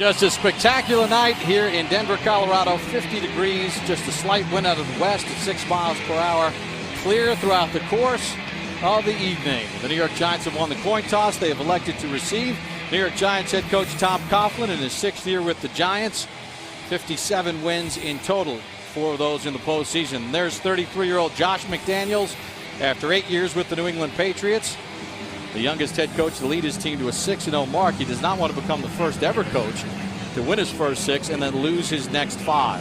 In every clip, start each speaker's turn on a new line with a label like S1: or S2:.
S1: Just a spectacular night here in Denver, Colorado. 50 degrees, just a slight wind out of the west at 6 miles per hour. Clear throughout the course of the evening. The New York Giants have won the coin toss. They have elected to receive. New York Giants head coach Tom Coughlin in his 6th year with the Giants. 57 wins in total for those in the postseason. There's 33-year-old Josh McDaniels after 8 years with the New England Patriots. The youngest head coach to lead his team to a 6-0 mark. He does not want to become the first ever coach to win his first 6 and then lose his next 5.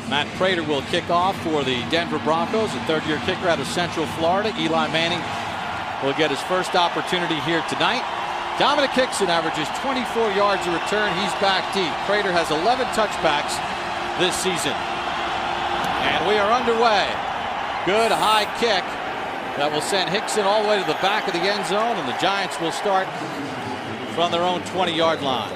S1: Matt Prater will kick off for the Denver Broncos, a third-year kicker out of Central Florida. Eli Manning will get his first opportunity here tonight. Dominic Hickson averages 24 yards a return. He's back deep. Prater has 11 touchbacks this season. And we are underway. Good high kick that will send Hickson all the way to the back of the end zone, and the Giants will start from their own 20-yard line.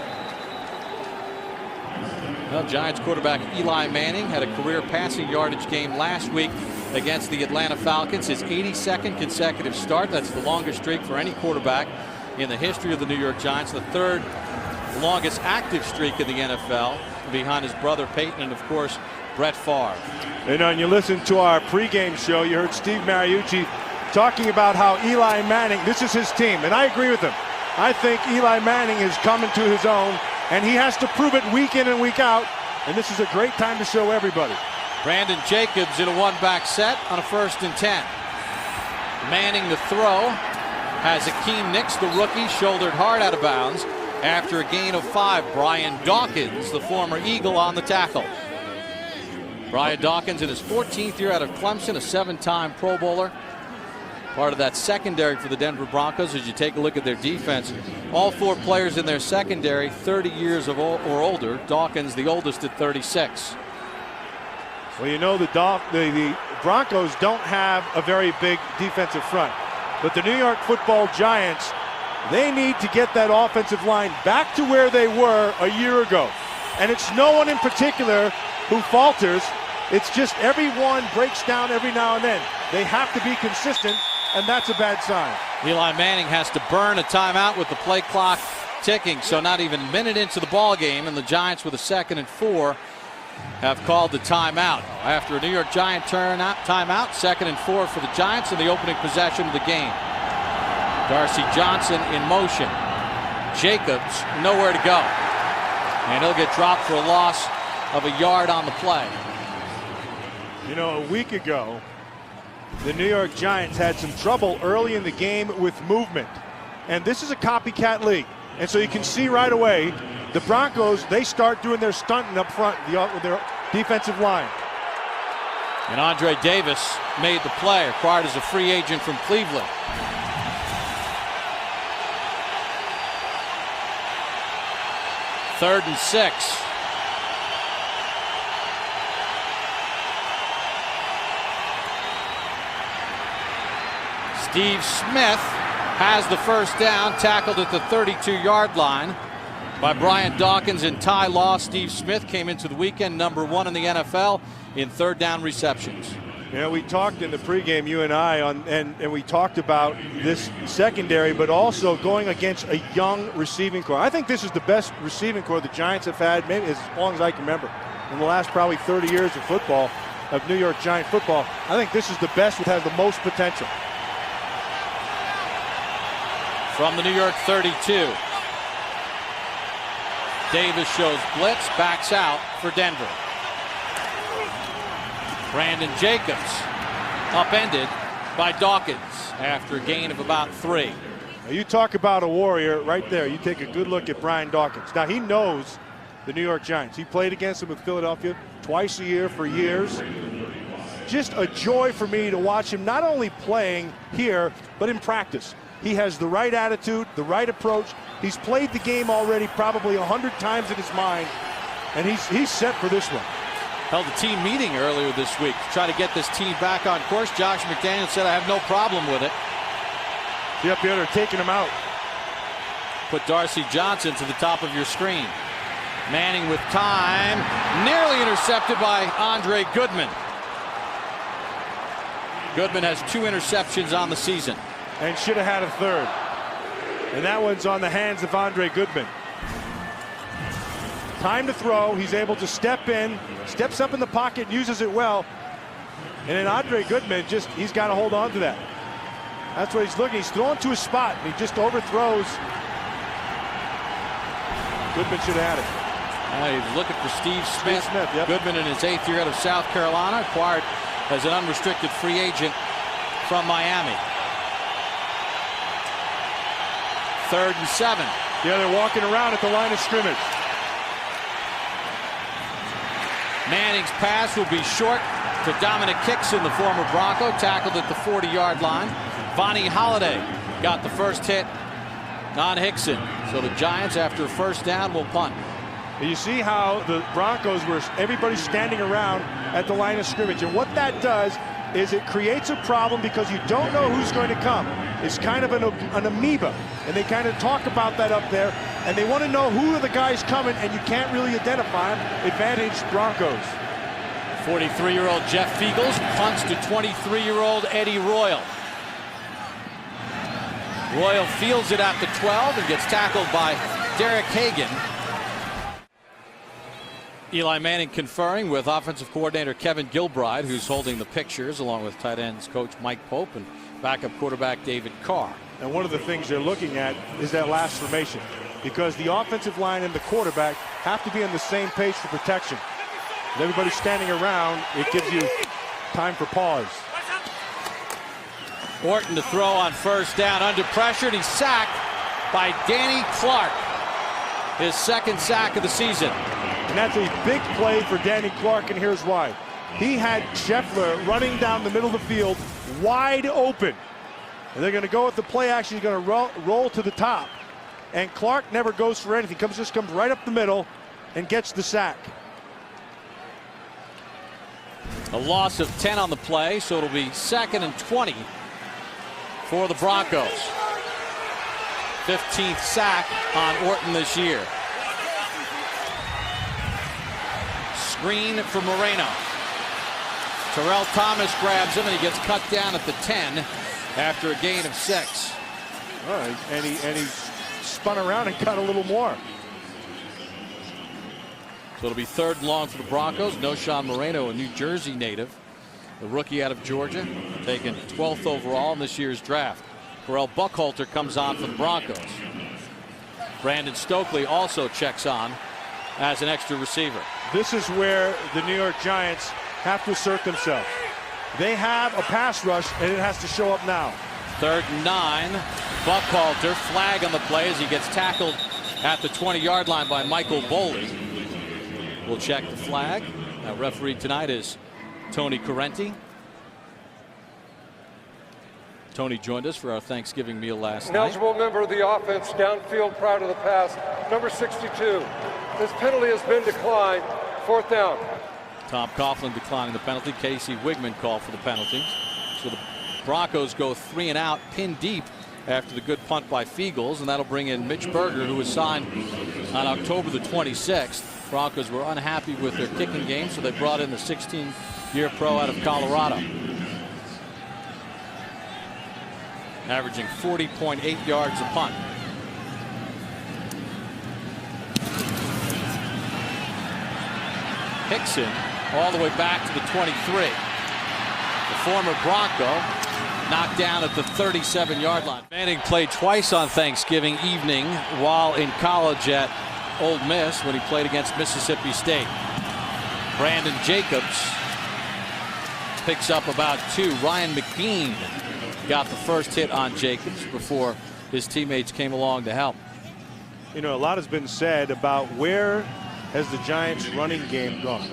S1: Well, Giants quarterback Eli Manning had a career passing yardage game last week against the Atlanta Falcons. His 82nd consecutive start. That's the longest streak for any quarterback in the history of the New York Giants. The third longest active streak in the NFL, behind his brother Peyton and, of course, Brett Favre.
S2: And you listen to our pregame show, you heard Steve Mariucci talking about how Eli Manning, this is his team, and I agree with him. I think Eli Manning is coming to his own, and he has to prove it week in and week out, and this is a great time to show everybody.
S1: Brandon Jacobs in a one-back set on a 1st and 10. Manning the throw has Akeem Nicks, the rookie, shouldered hard out of bounds after a gain of 5. Brian Dawkins, the former Eagle, on the tackle. Brian Dawkins in his 14th year out of Clemson, a 7-time Pro Bowler. Part of that secondary for the Denver Broncos. As you take a look at their defense, all 4 players in their secondary 30 years or older. Dawkins the oldest at 36.
S2: Well, you know, the Broncos don't have a very big defensive front, but the New York Football Giants, they need to get that offensive line back to where they were a year ago. And it's no one in particular who falters. It's just everyone breaks down every now and then. They have to be consistent, and that's a bad sign.
S1: Eli Manning has to burn a timeout with the play clock ticking, so not even a minute into the ball game, and the Giants with a 2nd and 4 have called the timeout. After a New York Giant timeout, 2nd and 4 for the Giants in the opening possession of the game. Darcy Johnson in motion. Jacobs nowhere to go, and he'll get dropped for a loss of a yard on the play.
S2: You know, a week ago, the New York Giants had some trouble early in the game with movement. And this is a copycat league. And so you can see right away, the Broncos, they start doing their stunting up front with their defensive line.
S1: And Andre Davis made the play, acquired as a free agent from Cleveland. Third and 6. Steve Smith has the first down, tackled at the 32-yard line by Brian Dawkins and Ty Law. Steve Smith came into the weekend number 1 in the NFL in 3rd down receptions.
S2: Yeah, we talked in the pregame, you and I, and we talked about this secondary, but also going against a young receiving corps. I think this is the best receiving corps the Giants have had maybe as long as I can remember. In the last probably 30 years of football, of New York Giant football, I think this is the best that has the most potential.
S1: From the New York 32. Davis shows blitz, backs out for Denver. Brandon Jacobs upended by Dawkins after a gain of about 3.
S2: Now you talk about a warrior right there. You take a good look at Brian Dawkins. Now he knows the New York Giants. He played against them with Philadelphia twice a year for years. Just a joy for me to watch him not only playing here, but in practice. He has the right attitude, the right approach. He's played the game already probably 100 times in his mind, and he's set for this one.
S1: Held a team meeting earlier this week to try to get this team back on course. Josh McDaniels said, I have no problem with it.
S2: Yep, they're taking him out.
S1: Put Darcy Johnson to the top of your screen. Manning with time, nearly intercepted by Andre Goodman. Goodman has 2 interceptions on the season.
S2: And should have had a 3rd. And that one's on the hands of Andre Goodman. time to throw. He's able to step in, steps up in the pocket, and uses it well. And then Andre Goodman, he's got to hold on to that. That's what he's looking. He's throwing to his spot, and he just overthrows. Goodman should have had it.
S1: He's looking for Steve Smith.
S2: Yep.
S1: Goodman in his 8th year out of South Carolina, acquired as an unrestricted free agent from Miami. 3rd and 7.
S2: Yeah, they're walking around at the line of scrimmage.
S1: Manning's pass will be short to Dominic Hickson, the former Bronco, tackled at the 40-yard line. Vonnie Holliday got the first hit on Hickson. So the Giants, after a first down, will punt.
S2: You see how the Broncos were everybody standing around at the line of scrimmage, and what that does is it creates a problem because you don't know who's going to come. It's kind of an amoeba, and they kind of talk about that up there, and they want to know who are the guys coming, and you can't really identify them. Advantage Broncos.
S1: 43-year-old Jeff Fiegels punts to 23-year-old Eddie Royal. Royal fields it at the 12 and gets tackled by Derek Hagan. Eli Manning conferring with offensive coordinator Kevin Gilbride, who's holding the pictures, along with tight ends coach Mike Pope and backup quarterback David Carr.
S2: And one of the things they're looking at is that last formation, because the offensive line and the quarterback have to be on the same page for protection. With everybody standing around, it gives you time for pause.
S1: Orton to throw on first down under pressure, and he's sacked by Danny Clark. His 2nd sack of the season.
S2: And that's a big play for Danny Clark, and here's why. He had Scheffler running down the middle of the field, wide open. And they're going to go with the play action. He's going to roll to the top. And Clark never goes for anything. Just comes right up the middle and gets the sack.
S1: A loss of 10 on the play, so it'll be 2nd and 20 for the Broncos. 15th sack on Orton this year. Screen for Moreno. Terrell Thomas grabs him, and he gets cut down at the 10 after a gain of 6.
S2: Oh, and he spun around and cut a little more.
S1: So it'll be 3rd and long for the Broncos. Noshawn Moreno, a New Jersey native, the rookie out of Georgia, taken 12th overall in this year's draft. Pharrell Buckhalter comes on for the Broncos. Brandon Stokely also checks on as an extra receiver.
S2: This is where the New York Giants have to assert themselves. They have a pass rush, and it has to show up now.
S1: 3rd and 9. Buckhalter, flag on the play as he gets tackled at the 20-yard line by Michael Boley. We'll check the flag. Now, referee tonight is Tony Correnti. Tony joined us for our Thanksgiving meal last night.
S3: Eligible member of the offense downfield prior to the pass, number 62. This penalty has been declined. 4th down.
S1: Tom Coughlin declining the penalty. Casey Wigman called for the penalty. So the Broncos go 3 and out, pinned deep after the good punt by Fiegels, and that'll bring in Mitch Berger, who was signed on October the 26th. Broncos were unhappy with their kicking game, so they brought in the 16-year pro out of Colorado. Averaging 40.8 yards a punt. Hickson all the way back to the 23. The former Bronco knocked down at the 37-yard line. Manning played twice on Thanksgiving evening while in college at Ole Miss when he played against Mississippi State. Brandon Jacobs picks up about 2. Ryan McBean got the first hit on Jacobs before his teammates came along to help.
S2: You know, a lot has been said about where has the Giants running game gone.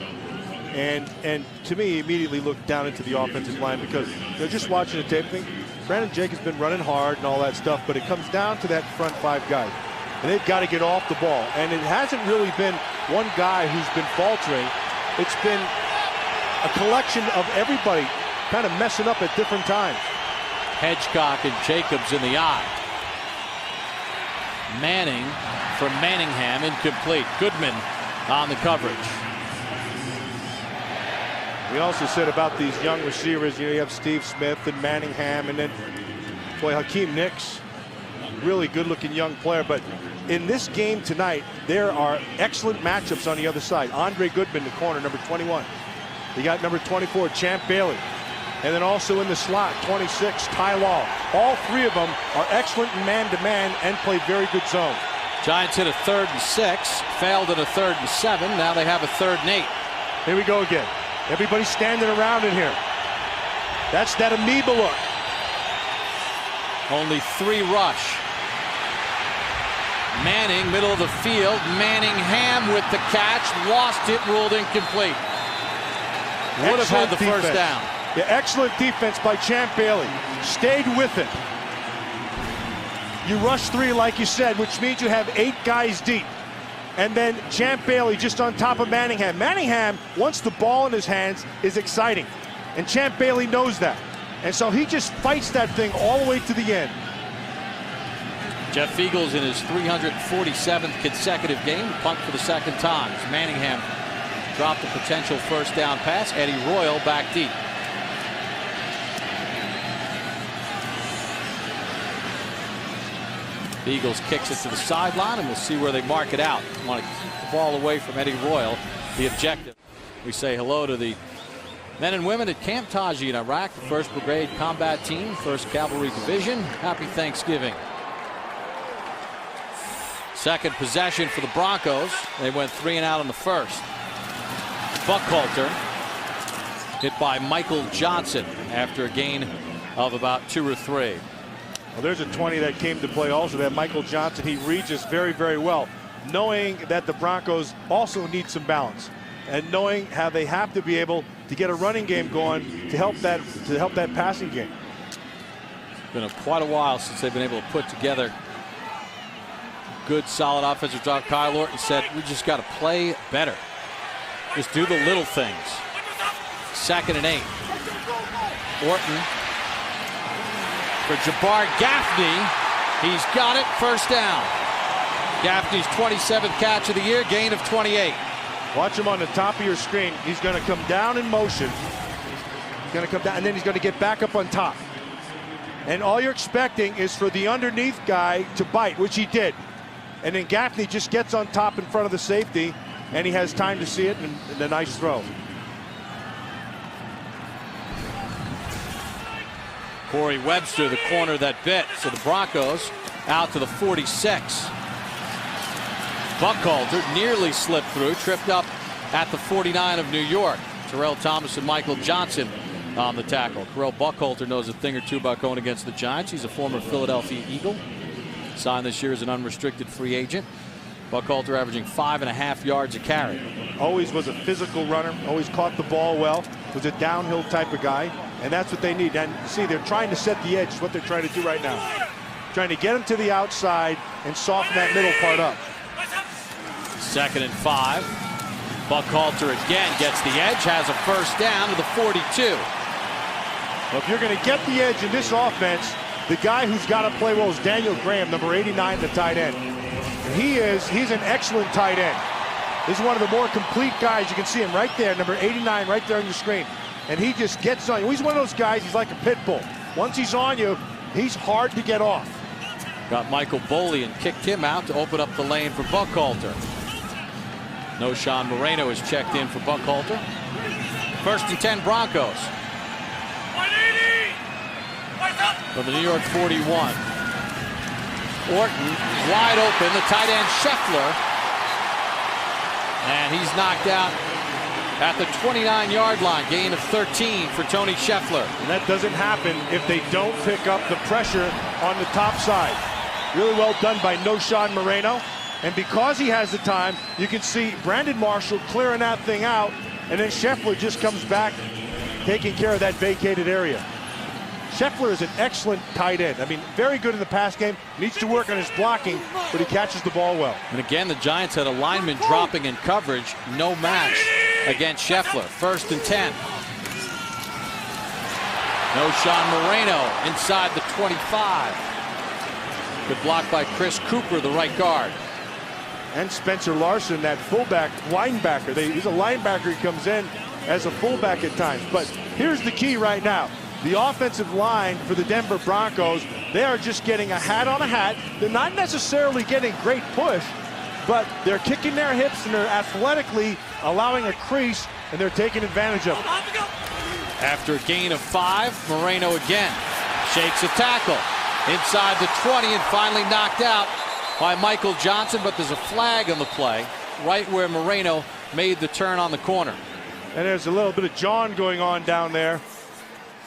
S2: And to me, immediately looked down into the offensive line because they're just watching the tape thing. Brandon Jacobs has been running hard and all that stuff, but it comes down to that front 5 guys. And they've got to get off the ball. And it hasn't really been one guy who's been faltering. It's been a collection of everybody kind of messing up at different times.
S1: Hedgecock and Jacobs in the eye. Manning from Manningham, incomplete. Goodman on the coverage.
S2: We also said about these young receivers, you know, you have Steve Smith and Manningham, and then, boy, Hakeem Nicks. really good-looking young player. But in this game tonight, there are excellent matchups on the other side. Andre Goodman, the corner, number 21. You got number 24, Champ Bailey. And then also in the slot, 26, Ty Law. All three of them are excellent in man-to-man and play very good zone.
S1: Giants hit a 3rd and 6, failed at a 3rd and 7. Now they have a 3rd and 8.
S2: Here we go again. Everybody's standing around in here. That's that amoeba look.
S1: Only 3 rush. Manning, middle of the field. Manningham with the catch. Lost it, ruled incomplete. Would have had the first down.
S2: Yeah, excellent defense by Champ Bailey. Stayed with it. You rush 3, like you said, which means you have 8 guys deep. And then Champ Bailey just on top of Manningham. Manningham, once the ball in his hands, is exciting. And Champ Bailey knows that. And so he just fights that thing all the way to the end.
S1: Jeff Eagles in his 347th consecutive game, punt for the 2nd time. As Manningham dropped a potential first down pass. Eddie Royal back deep. The Eagles kicks it to the sideline, and we'll see where they mark it out. Want to keep the ball away from Eddie Royal, the objective. We say hello to the men and women at Camp Taji in Iraq, the 1st Brigade Combat Team, 1st Cavalry Division. Happy Thanksgiving. 2nd possession for the Broncos. They went 3 and out on the 1st. Buckhalter hit by Michael Johnson after a gain of about 2 or 3.
S2: Well, there's a 20 that came to play also. That Michael Johnson, he reads us very, very well, knowing that the Broncos also need some balance and knowing how they have to be able to get a running game going to help that passing game.
S1: It's been quite a while since they've been able to put together good, solid offensive drive. Kyle Orton said, we just got to play better. Just do the little things. 2nd and 8. Orton for Jabbar Gaffney. He's got it. First down. Gaffney's 27th catch of the year. Gain of 28.
S2: Watch him on the top of your screen. He's going to come down in motion. He's going to come down, and then he's going to get back up on top. And all you're expecting is for the underneath guy to bite, which he did. And then Gaffney just gets on top in front of the safety, and he has time to see it, and a nice throw.
S1: Corey Webster, the corner that bit. So the Broncos out to the 46. Buckhalter nearly slipped through, tripped up at the 49 of New York. Terrell Thomas and Michael Johnson on the tackle. Terrell Buckhalter knows a thing or two about going against the Giants. He's a former Philadelphia Eagle. Signed this year as an unrestricted free agent. Buckhalter averaging 5.5 yards a carry.
S2: Always was a physical runner, always caught the ball well, was a downhill type of guy, and that's what they need. And you see, they're trying to set the edge, is what they're trying to do right now. Trying to get him to the outside and soften that middle part up.
S1: 2nd and 5. Buckhalter again gets the edge, has a first down to the 42.
S2: Well, if you're going to get the edge in this offense, the guy who's got to play well is Daniel Graham, number 89, the tight end. He's an excellent tight end. This is one of the more complete guys. You can see him right there, number 89, right there on your screen. And he just gets on you. He's one of those guys, he's like a pit bull. Once he's on you, he's hard to get off.
S1: Got Michael Boley and kicked him out to open up the lane for Buckhalter. No Sean Moreno is checked in for Buckhalter. 1st and 10 Broncos. From the New York 41. Orton wide open, the tight end Scheffler. And he's knocked out at the 29-yard line. Gain of 13 for Tony Scheffler.
S2: And that doesn't happen if they don't pick up the pressure on the top side. Really well done by No Sean Moreno. And because he has the time, you can see Brandon Marshall clearing that thing out, and then Scheffler just comes back taking care of that vacated area. Scheffler is an excellent tight end. I mean, very good in the pass game. Needs to work on his blocking, but he catches the ball well.
S1: And again, the Giants had a lineman dropping in coverage. No match against Scheffler. 1st and 10. No Sean Moreno inside the 25. Good block by Chris Cooper, the right guard.
S2: And Spencer Larson, that fullback linebacker. He's a linebacker. He comes in as a fullback at times. But here's the key right now. the offensive line for the Denver Broncos, they are just getting a hat on a hat. They're not necessarily getting great push, but they're kicking their hips and they're athletically allowing a crease, and they're taking advantage of it.
S1: After a gain of 5, Moreno again shakes a tackle inside the 20 and finally knocked out by Michael Johnson, but there's a flag on the play right where Moreno made the turn on the corner.
S2: And there's a little bit of John going on down there.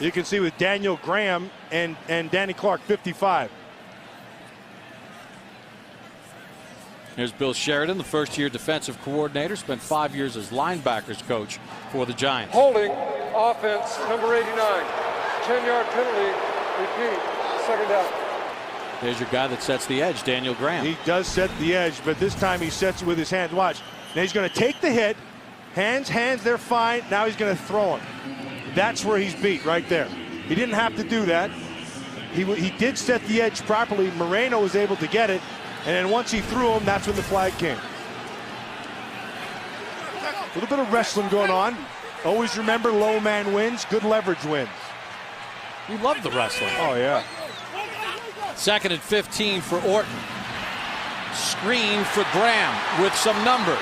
S2: You can see with Daniel Graham and Danny Clark, 55.
S1: Here's Bill Sheridan, the first-year defensive coordinator, spent 5 years as linebackers coach for the Giants.
S3: Holding, offense, number 89. 10-yard penalty, repeat, second down.
S1: There's your guy that sets the edge, Daniel Graham.
S2: He does set the edge, but this time he sets it with his hands. Watch. Now he's going to take the hit. Hands, they're fine. Now he's going to throw him. That's where he's beat, right there. He didn't have to do that. He did set the edge properly. Moreno was able to get it, and then once he threw him, that's when the flag came. A little bit of wrestling going on. Always remember, low man wins, good leverage wins.
S1: We love the wrestling.
S2: Oh, yeah.
S1: 2nd and 15 for Orton. Screen for Graham with some numbers.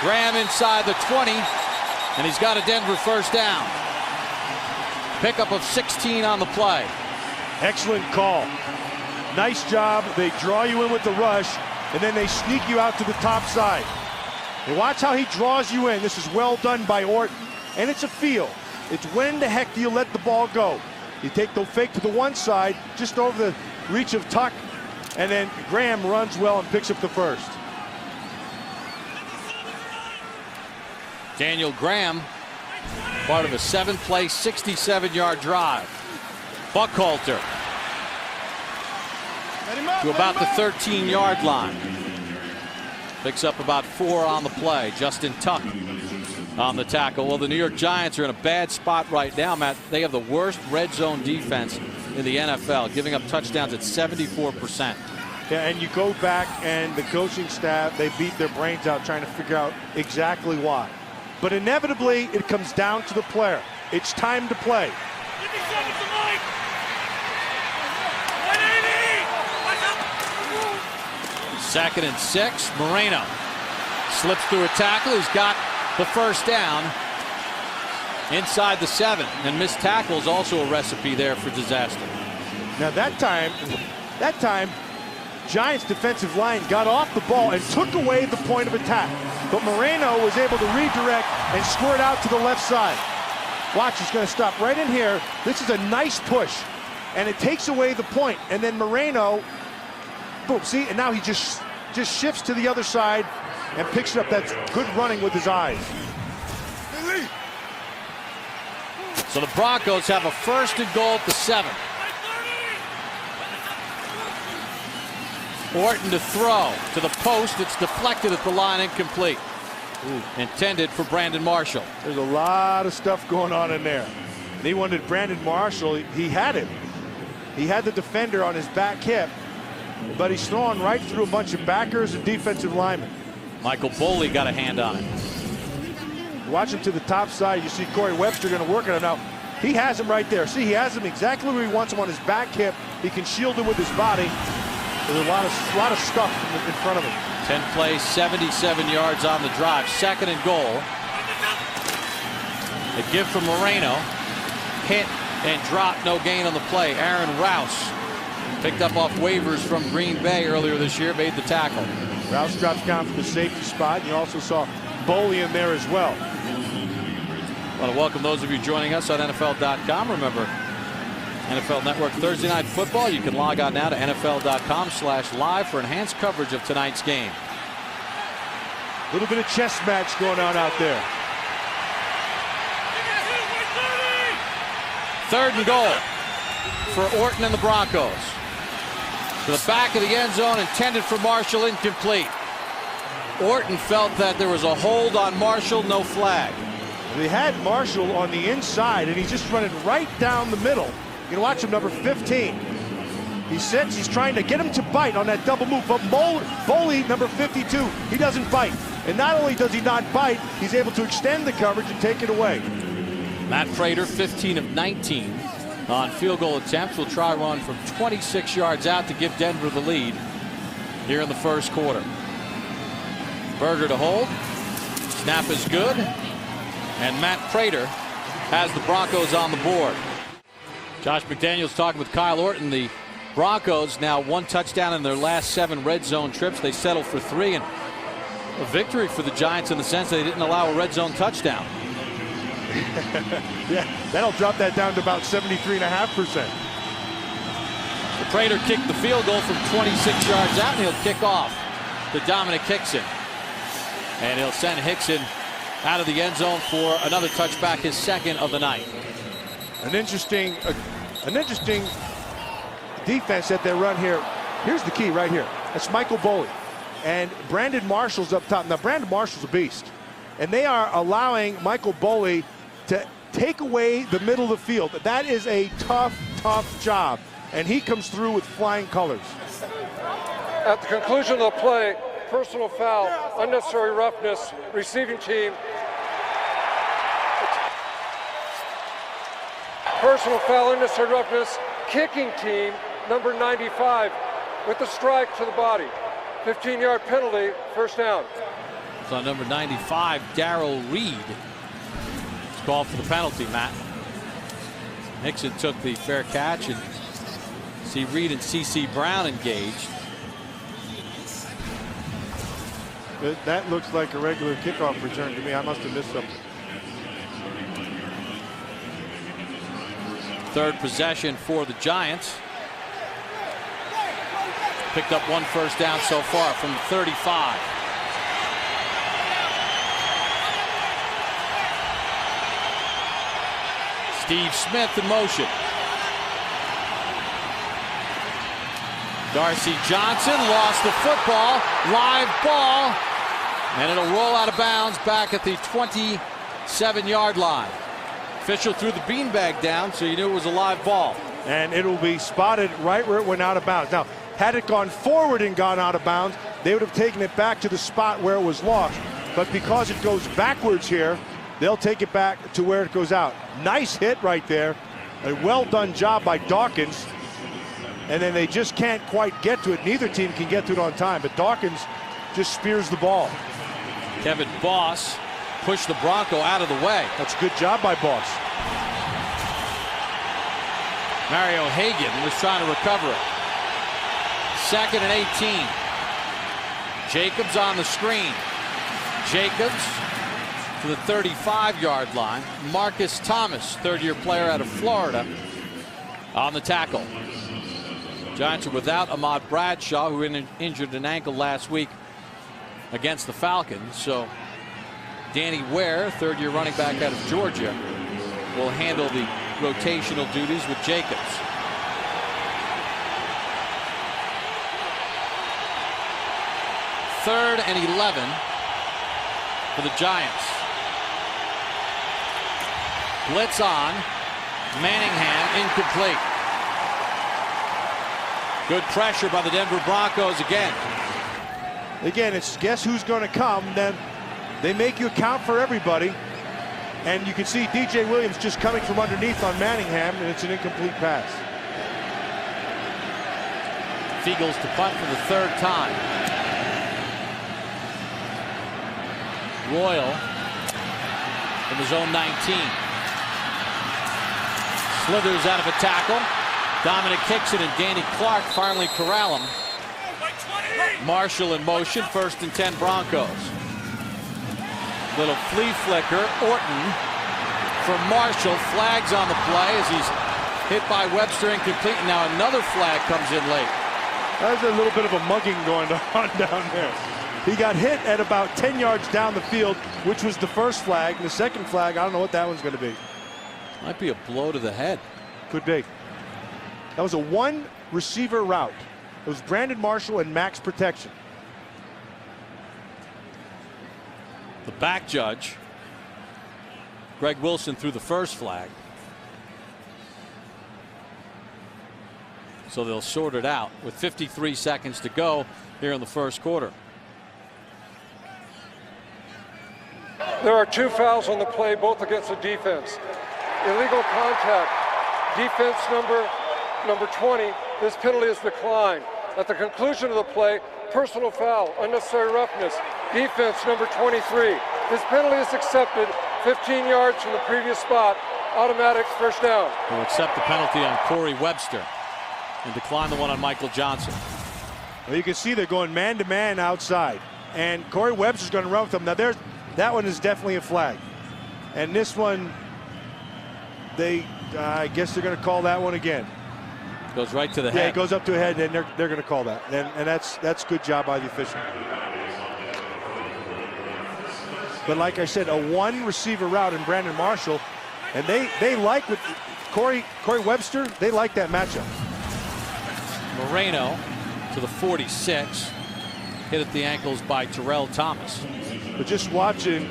S1: Graham inside the 20, and he's got a Denver first down. Pickup of 16 on the play.
S2: Excellent call. Nice job. They draw you in with the rush, and then they sneak you out to the top side. And watch how he draws you in. This is well done by Orton. And it's a feel. It's when the heck do you let the ball go? You take the fake to the one side, just over the reach of Tuck, and then Graham runs well and picks up the first.
S1: Daniel Graham, part of a 7-play, 67-yard drive. Buckhalter to about the 13-yard line. Picks up about 4 on the play. Justin Tuck on the tackle. Well, the New York Giants are in a bad spot right now, Matt. They have the worst red zone defense in the NFL, giving up touchdowns at 74%.
S2: Yeah, and you go back and the coaching staff, they beat their brains out trying to figure out exactly why. But inevitably, it comes down to the player. It's time to play.
S1: 2nd and 6. Moreno slips through a tackle. He's got the first down inside the 7. And missed tackle is also a recipe there for disaster.
S2: Now that time, Giants defensive line got off the ball and took away the point of attack. But Moreno was able to redirect and squirt out to the left side. Watch, he's going to stop right in here. This is a nice push, and it takes away the point. And then Moreno, boom, see, and now he just shifts to the other side and picks it up. That's good running with his eyes.
S1: So the Broncos have a 1st and goal at the 7. Orton to throw to the post. It's deflected at the line, incomplete. Intended for Brandon Marshall.
S2: There's a lot of stuff going on in there. And he wanted Brandon Marshall. He had him. He had the defender on his back hip, but he's throwing right through a bunch of backers and defensive linemen.
S1: Michael Boley got a hand on it.
S2: Watch him to the top side. You see Corey Webster going to work on him. Now, he has him right there. See, he has him exactly where he wants him on his back hip. He can shield him with his body. There's a lot of stuff in front of him.
S1: 10 plays, 77 yards on the drive. 2nd and goal. A give from Moreno. Hit and drop, no gain on the play. Aaron Rouse, picked up off waivers from Green Bay earlier this year, made the tackle.
S2: Rouse drops down from the safety spot. And you also saw Boley in there as well.
S1: I want to welcome those of you joining us on NFL.com. Remember, NFL Network Thursday Night Football. You can log on now to NFL.com/live for enhanced coverage of tonight's game.
S2: A little bit of chess match going on out there.
S1: 3rd and goal for Orton and the Broncos. To the back of the end zone, intended for Marshall, incomplete. Orton felt that there was a hold on Marshall, no flag.
S2: They had Marshall on the inside, and he's just running right down the middle. You can watch him, number 15. He sits, he's trying to get him to bite on that double move, but Boley, number 52, he doesn't bite. And not only does he not bite, he's able to extend the coverage and take it away.
S1: Matt Prater, 15 of 19 on field goal attempts. Will try one from 26 yards out to give Denver the lead here in the first quarter. Berger to hold. Snap is good. And Matt Prater has the Broncos on the board. Josh McDaniels talking with Kyle Orton. The Broncos now 1 touchdown in their last 7 red zone trips. They settled for 3, and a victory for the Giants in the sense they didn't allow a red zone touchdown.
S2: Yeah, that'll drop that down to about 73.5%.
S1: Prater kicked the field goal from 26 yards out, and he'll kick off to Dominic Hickson. And he'll send Hickson out of the end zone for another touchback, his second of the night.
S2: An interesting defense that they run here. Here's the key right here. That's Michael Boley. And Brandon Marshall's up top. Now, Brandon Marshall's a beast. And they are allowing Michael Boley to take away the middle of the field. That is a tough, tough job. And he comes through with flying colors.
S3: At the conclusion of the play, personal foul, unnecessary roughness, receiving team. Personal foul, unnecessary roughness, kicking team, number 95, with a strike to the body. 15-yard penalty, first down.
S1: It's on number 95, Darrell Reed. It's called for the penalty, Matt. Hickson took the fair catch, and see Reed and C.C. Brown engaged.
S2: That looks like a regular kickoff return to me. I must have missed something.
S1: Third possession for the Giants. Picked up 1 first down so far from 35. Steve Smith in motion. Darcy Johnson lost the football. Live ball. And it'll roll out of bounds back at the 27-yard line. Official threw the beanbag down, so you knew it was a live ball.
S2: And it'll be spotted right where it went out of bounds. Now, had it gone forward and gone out of bounds, they would have taken it back to the spot where it was lost. But because it goes backwards here, they'll take it back to where it goes out. Nice hit right there. A well-done job by Dawkins. And then they just can't quite get to it. Neither team can get to it on time, but Dawkins just spears the ball.
S1: Kevin Boss pushed the Bronco out of the way.
S2: That's a good job by Boss.
S1: Mario Hagan was trying to recover it. 2nd and 18. Jacobs on the screen. Jacobs to the 35-yard line. Marcus Thomas, third-year player out of Florida, on the tackle. Giants are without Ahmad Bradshaw, who injured an ankle last week against the Falcons. So Danny Ware, third-year running back out of Georgia, will handle the rotational duties with Jacobs. Third and 11 for the Giants. Blitz on. Manningham incomplete. Good pressure by the Denver Broncos again.
S2: Again, it's guess who's going to come. Then they make you account for everybody. And you can see DJ Williams just coming from underneath on Manningham, and it's an incomplete pass.
S1: Fiegels to punt for the 3rd time. Royal from his own 19. Slithers out of a tackle. Dominic Hickson and Danny Clark finally corral him. Marshall in motion, 1st and 10 Broncos. Little flea flicker. Orton from Marshall. Flags on the play as he's hit by Webster, incomplete. Now another flag comes in late.
S2: There's a little bit of a mugging going on down there. He got hit at about 10 yards down the field, which was the first flag. The second flag, I don't know what that one's going to be.
S1: Might be a blow to the head.
S2: Could be. That was a 1 receiver route. It was Brandon Marshall and max protection.
S1: The back judge, Greg Wilson, threw the first flag. So they'll sort it out with 53 seconds to go here in the first quarter.
S3: There are 2 fouls on the play, both against the defense. illegal contact. Defense number 20, this penalty is declined. At the conclusion of the play, personal foul, unnecessary roughness. Defense number 23, this penalty is accepted, 15 yards from the previous spot, automatic first down.
S1: He'll accept the penalty on Corey Webster and decline the one on Michael Johnson.
S2: Well, you can see they're going man-to-man outside, and Corey Webster's going to run with them. Now, that one is definitely a flag, and this one, I guess they're going to call that one again.
S1: Goes right to the head.
S2: Yeah, it goes up to the head, and they're going to call that, and that's good job by the official. But like I said, a one-receiver route in Brandon Marshall, and they like with Corey Webster. They like that matchup.
S1: Moreno to the 46, hit at the ankles by Terrell Thomas.
S2: But just watching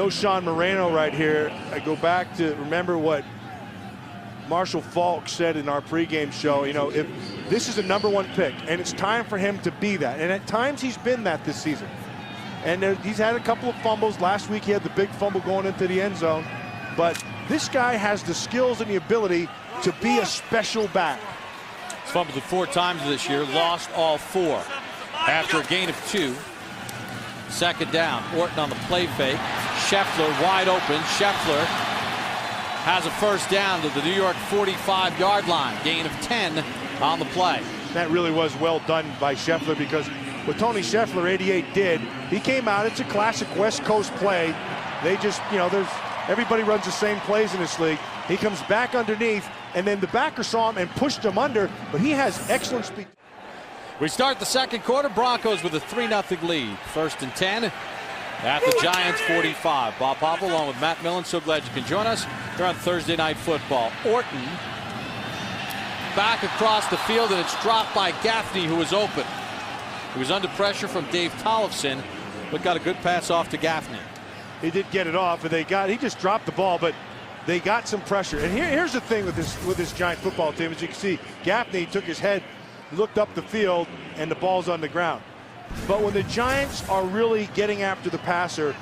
S2: Sean Moreno right here, I go back to remember what Marshall Falk said in our pregame show. You know, if this is a #1 pick, and it's time for him to be that, and at times he's been that this season. And he's had a couple of fumbles. Last week he had the big fumble going into the end zone. But this guy has the skills and the ability to be a special back.
S1: He's fumbled it 4 times this year, lost all 4. After a gain of 2, second down. Orton on the play fake. Scheffler wide open. Scheffler has a first down to the New York 45-yard line. Gain of 10 on the play.
S2: That really was well done by Scheffler, because what Tony Scheffler, 88, did, he came out. It's a classic West Coast play. They just, you know, everybody runs the same plays in this league. He comes back underneath, and then the backer saw him and pushed him under, but he has excellent speed.
S1: We start the second quarter. Broncos with a 3-0 lead. 1st and 10 at the Giants 45. Bob Papa along with Matt Millen. So glad you can join us. They're on Thursday Night Football. Orton back across the field, and it's dropped by Gaffney, who was open. He was under pressure from Dave Tollefson, but got a good pass off to Gaffney.
S2: He did get it off, and he just dropped the ball, but they got some pressure. And here's the thing with this Giant football team. As you can see, Gaffney took his head, looked up the field, and the ball's on the ground. But when the Giants are really getting after the passer,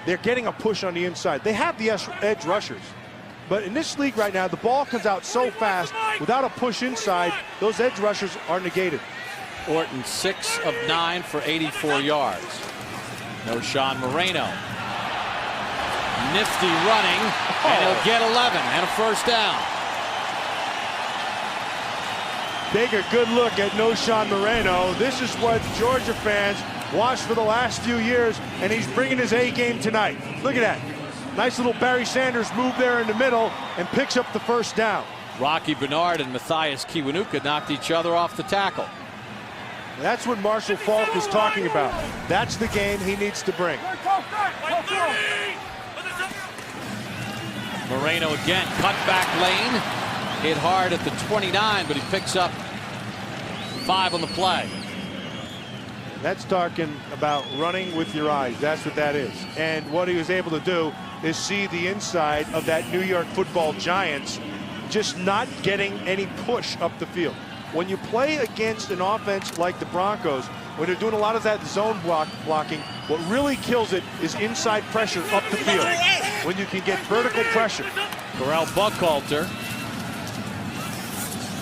S2: they're getting a push on the inside. They have the edge rushers. But in this league right now, the ball comes out so fast, without a push inside, those edge rushers are negated.
S1: Orton 6 of 9 for 84 yards. Sean Moreno. Nifty running, and he'll get 11 and a first down.
S2: Take a good look at Sean Moreno. This is what Georgia fans watched for the last few years, and he's bringing his A game tonight. Look at that. Nice little Barry Sanders move there in the middle and picks up the first down.
S1: Rocky Bernard and Matthias Kiwanuka knocked each other off the tackle.
S2: That's what Marshall Falk was talking about. That's the game he needs to bring.
S1: Moreno again, cut back lane. Hit hard at the 29, but he picks up 5 on the play.
S2: That's talking about running with your eyes. That's what that is. And what he was able to do is see the inside of that New York Football Giants just not getting any push up the field. When you play against an offense like the Broncos, when they're doing a lot of that zone blocking, what really kills it is inside pressure up the field. When you can get vertical pressure.
S1: Corral Buckhalter.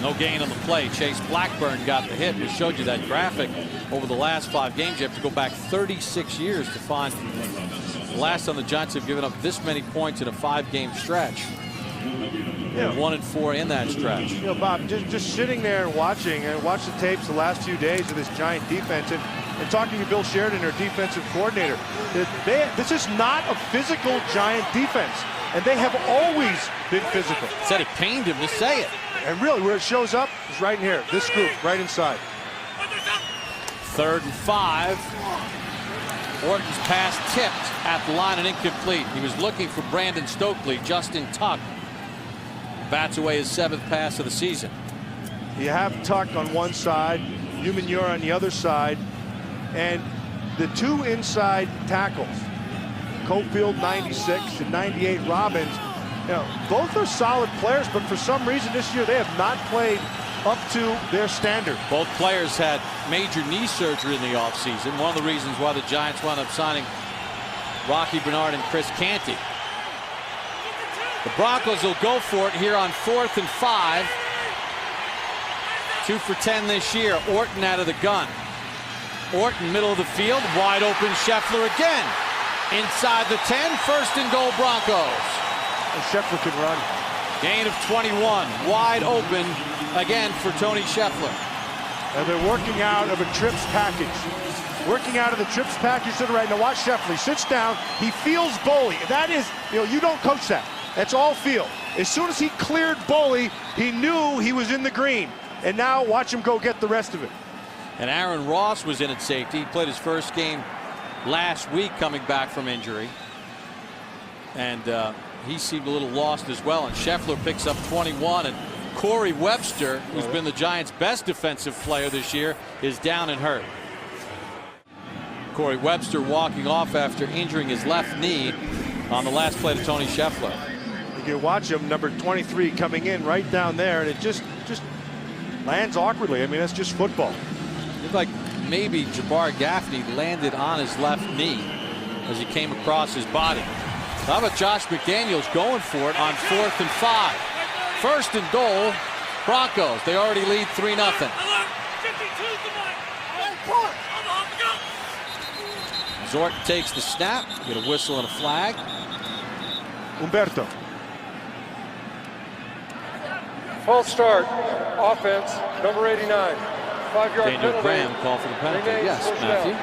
S1: No gain on the play. Chase Blackburn got the hit. We showed you that graphic over the last 5 games. You have to go back 36 years to find the last time the Giants have given up this many points in a 5-game stretch. Yeah. 1 and 4 in that stretch.
S2: You know, Bob, just sitting there and watching watch the tapes the last few days of this Giant defense and talking to Bill Sheridan, their defensive coordinator. This is not a physical Giant defense, and they have always been physical.
S1: Said it pained him to say it.
S2: And really, where it shows up is right in here. This group, right inside.
S1: 3rd and 5. Orton's pass tipped at the line and incomplete. He was looking for Brandon Stokely. Justin Tuck bats away his 7th pass of the season.
S2: You have Tuck on one side, Umanura on the other side, and the 2 inside tackles, Cofield 96 and 98 Robbins. You know, both are solid players, but for some reason this year they have not played up to their standard.
S1: Both players had major knee surgery in the offseason. One of the reasons why the Giants wound up signing Rocky Bernard and Chris Canty. The Broncos will go for it here on 4th and 5. 2 for 10 this year. Orton out of the gun. Orton, middle of the field, wide open. Scheffler again. Inside the 10, 1st and goal Broncos.
S2: And Scheffler can run.
S1: Gain of 21, wide open again for Tony Scheffler.
S2: And they're working out of a trips package. Working out of the trips package to the right. Now watch Scheffler. He sits down. He feels Boley. That is, you don't coach that. That's all feel. As soon as he cleared Boley, he knew he was in the green. And now watch him go get the rest of it.
S1: And Aaron Ross was in at safety. He played his first game last week coming back from injury. And he seemed a little lost as well. And Scheffler picks up 21. And Corey Webster, who's been the Giants' best defensive player this year, is down and hurt. Corey Webster walking off after injuring his left knee on the last play to Tony Scheffler.
S2: You can watch him, number 23 coming in right down there, and it just lands awkwardly. I mean, that's just football.
S1: Looked like maybe Jabbar Gaffney landed on his left knee as he came across his body. How about Josh McDaniels going for it on 4th and 5. 1st and goal, Broncos. They already lead 3-0. Zorton takes the snap. Get a whistle and a flag.
S2: Umberto.
S3: False start. Offense, number 89. 5-yard
S1: Daniel
S3: penalty.
S1: Graham call for the penalty.
S3: Remains
S1: Yes,
S3: first
S1: Matthew.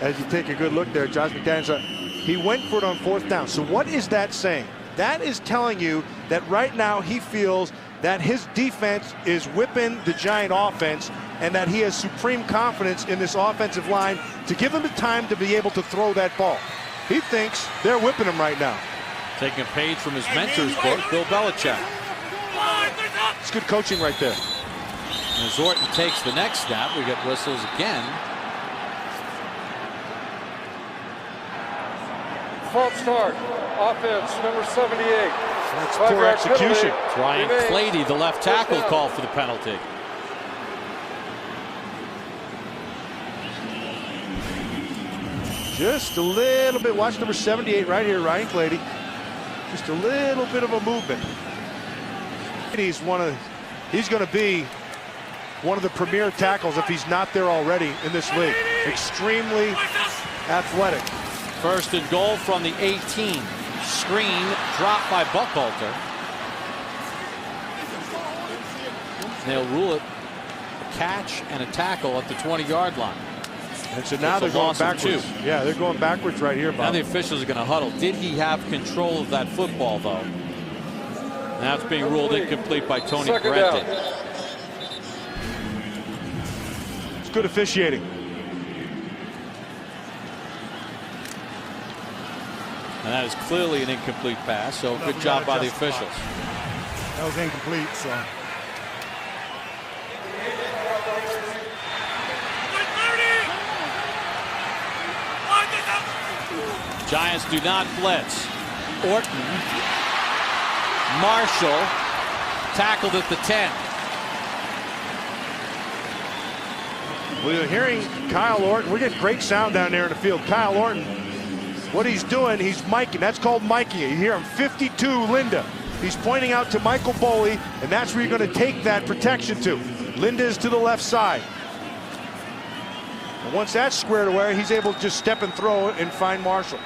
S2: As you take a good look there, Josh McDaniels, he went for it on 4th down. So what is that saying? That is telling you that right now he feels that his defense is whipping the Giant offense and that he has supreme confidence in this offensive line to give him the time to be able to throw that ball. He thinks they're whipping him right now.
S1: Taking a page from his mentor's book, Bill Belichick.
S2: It's good coaching right there.
S1: And Zorton takes the next snap. We get whistles again.
S3: False start. Offense, number 78.
S2: That's poor execution.
S1: Ryan Clady, the left tackle, called for the penalty.
S2: Just a little bit. Watch number 78 right here, Ryan Clady. Just a little bit of a movement. He's going to be one of the premier tackles if he's not there already in this league. Extremely athletic.
S1: 1st and goal from the 18. Screen dropped by Buckhalter. They'll rule it a catch and a tackle at the 20-yard line.
S2: And so now they're going backwards. Yeah, they're going backwards right here, Bob.
S1: Now the officials are going to huddle. Did he have control of that football, though? Now it's being ruled incomplete by Tony Parente.
S2: It's good officiating.
S1: And that is clearly an incomplete pass, so good job by the officials.
S4: That was incomplete, so.
S1: Giants do not blitz. Orton, Marshall, tackled at the 10.
S2: Well, you're hearing Kyle Orton. We're getting great sound down there in the field. Kyle Orton, what he's doing, he's miking. That's called miking. You hear him, 52 Linda. He's pointing out to Michael Boley, and that's where you're going to take that protection to. Linda is to the left side. And once that's squared away, he's able to just step and throw it and find Marshall.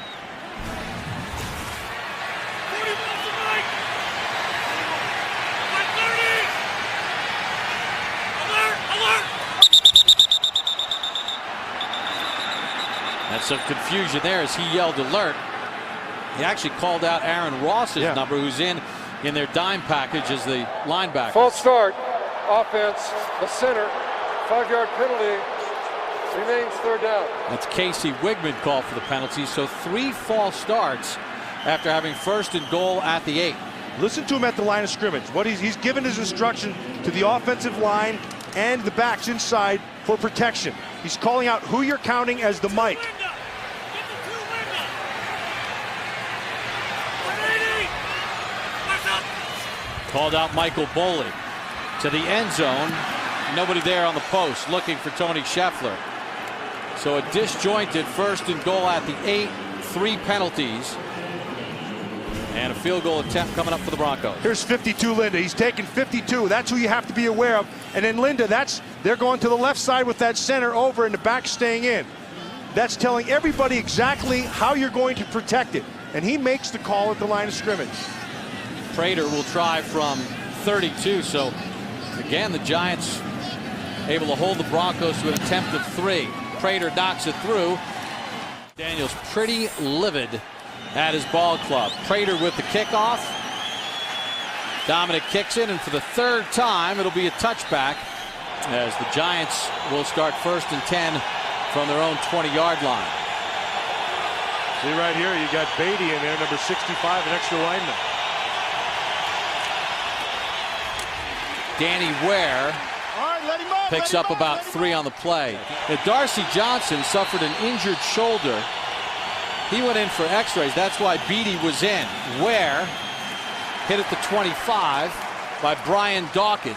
S1: That's some confusion there as he yelled alert. He actually called out Aaron Ross's number, who's in their dime package as the linebacker.
S3: False start. Offense, the center. 5-yard penalty. Remains 3rd down.
S1: That's Casey Wigman called for the penalty. So 3 false starts after having 1st and goal at the 8.
S2: Listen to him at the line of scrimmage. What he's given his instruction to the offensive line and the backs inside for protection. He's calling out who you're counting as the mic.
S1: Called out Michael Boley to the end zone. Nobody there on the post looking for Tony Scheffler. So a disjointed 1st and goal at the 8. 3 penalties. And a field goal attempt coming up for the Broncos.
S2: Here's 52 Linda. He's taking 52. That's who you have to be aware of. And then Linda, they're going to the left side with that center over and the back staying in. That's telling everybody exactly how you're going to protect it. And he makes the call at the line of scrimmage.
S1: Prater will try from 32. So again, the Giants able to hold the Broncos to an attempt of 3. Prater knocks it through. Daniels pretty livid at his ball club. Prater with the kickoff. Dominic kicks in, and for the 3rd time, it'll be a touchback as the Giants will start 1st and 10 from their own 20-yard line.
S2: See right here, you got Beatty in there, number 65, an extra lineman.
S1: Danny Ware picks up about 3 on the play. Now, Darcy Johnson suffered an injured shoulder. He went in for x-rays. That's why Beatty was in. Ware hit at the 25 by Brian Dawkins.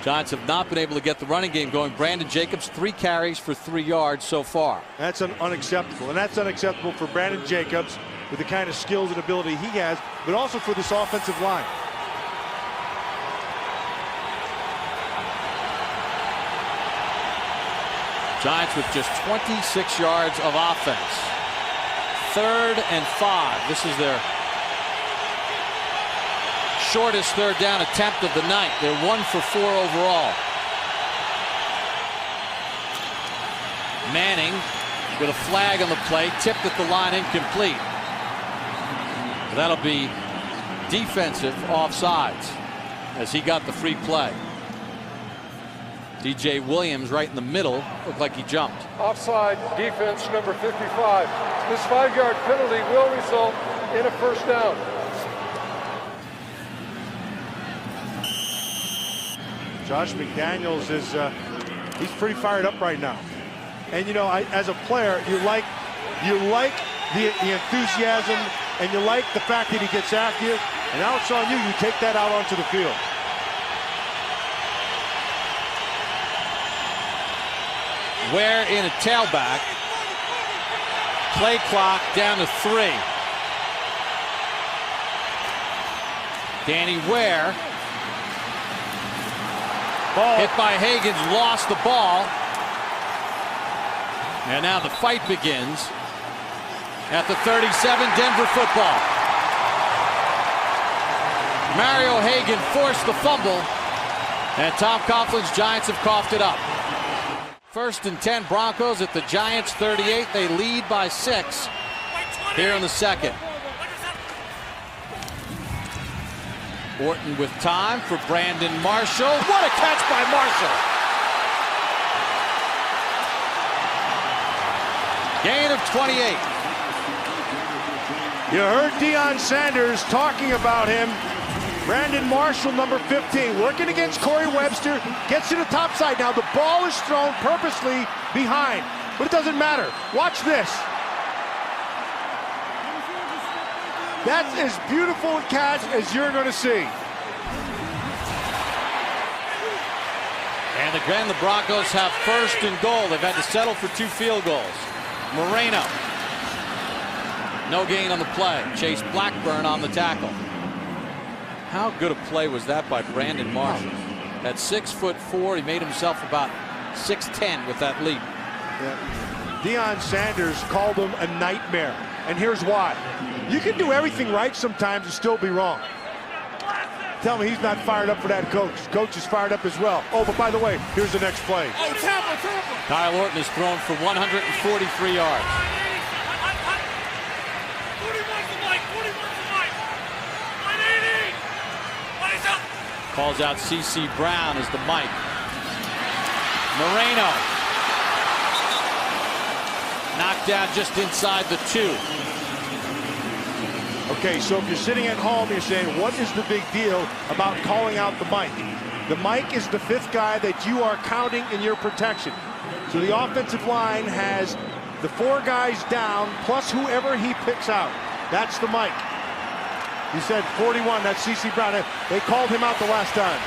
S1: Giants have not been able to get the running game going. Brandon Jacobs, 3 carries for 3 yards so far.
S2: That's unacceptable, and that's unacceptable for Brandon Jacobs with the kind of skills and ability he has, but also for this offensive line.
S1: Giants with just 26 yards of offense. 3rd and 5. This is their shortest 3rd down attempt of the night. They're 1 for 4 overall. Manning with a flag on the play, tipped at the line, incomplete. That'll be defensive offsides as he got the free play. DJ Williams right in the middle, looked like he jumped.
S3: Offside defense number 55. This 5-yard penalty will result in a 1st down.
S2: Josh McDaniels is he's pretty fired up right now. And you know, as a player, you like the enthusiasm, and you like the fact that he gets after you. And now it's on you. You take that out onto the field.
S1: Ware in a tailback. Play clock down to 3. Danny Ware.
S2: Ball.
S1: Hit by Hagens, lost the ball. And now the fight begins at the 37, Denver football. Mario Hagen forced the fumble, and Tom Coughlin's Giants have coughed it up. 1st and 10, Broncos at the Giants 38. They lead by 6 here in the 2nd. Orton with time for Brandon Marshall. What a catch by Marshall! Gain of 28.
S2: You heard Deion Sanders talking about him. Brandon Marshall, number 15, working against Corey Webster, gets to the top side. Now the ball is thrown purposely behind, but it doesn't matter. Watch this. That's as beautiful a catch as you're going to see.
S1: And again, the Broncos have 1st and goal. They've had to settle for 2 field goals. Moreno. No gain on the play. Chase Blackburn on the tackle. How good a play was that by Brandon Marshall? At 6'4", he made himself about 6'10" with that leap.
S2: Yeah. Deion Sanders called him a nightmare, and here's why. You can do everything right sometimes and still be wrong. Tell me he's not fired up for that coach. Coach is fired up as well. Oh, but by the way, here's the next play.
S5: Oh, tamper.
S1: Kyle Orton has thrown for 143 yards. Calls out C.C. Brown as the mic. Moreno. Knocked down just inside the 2.
S2: Okay, so if you're sitting at home, you're saying, what is the big deal about calling out the mic? The mic is the 5th guy that you are counting in your protection. So the offensive line has the 4 guys down, plus whoever he picks out. That's the mic. He said 41, that's C.C. Brown. They called him out the last time.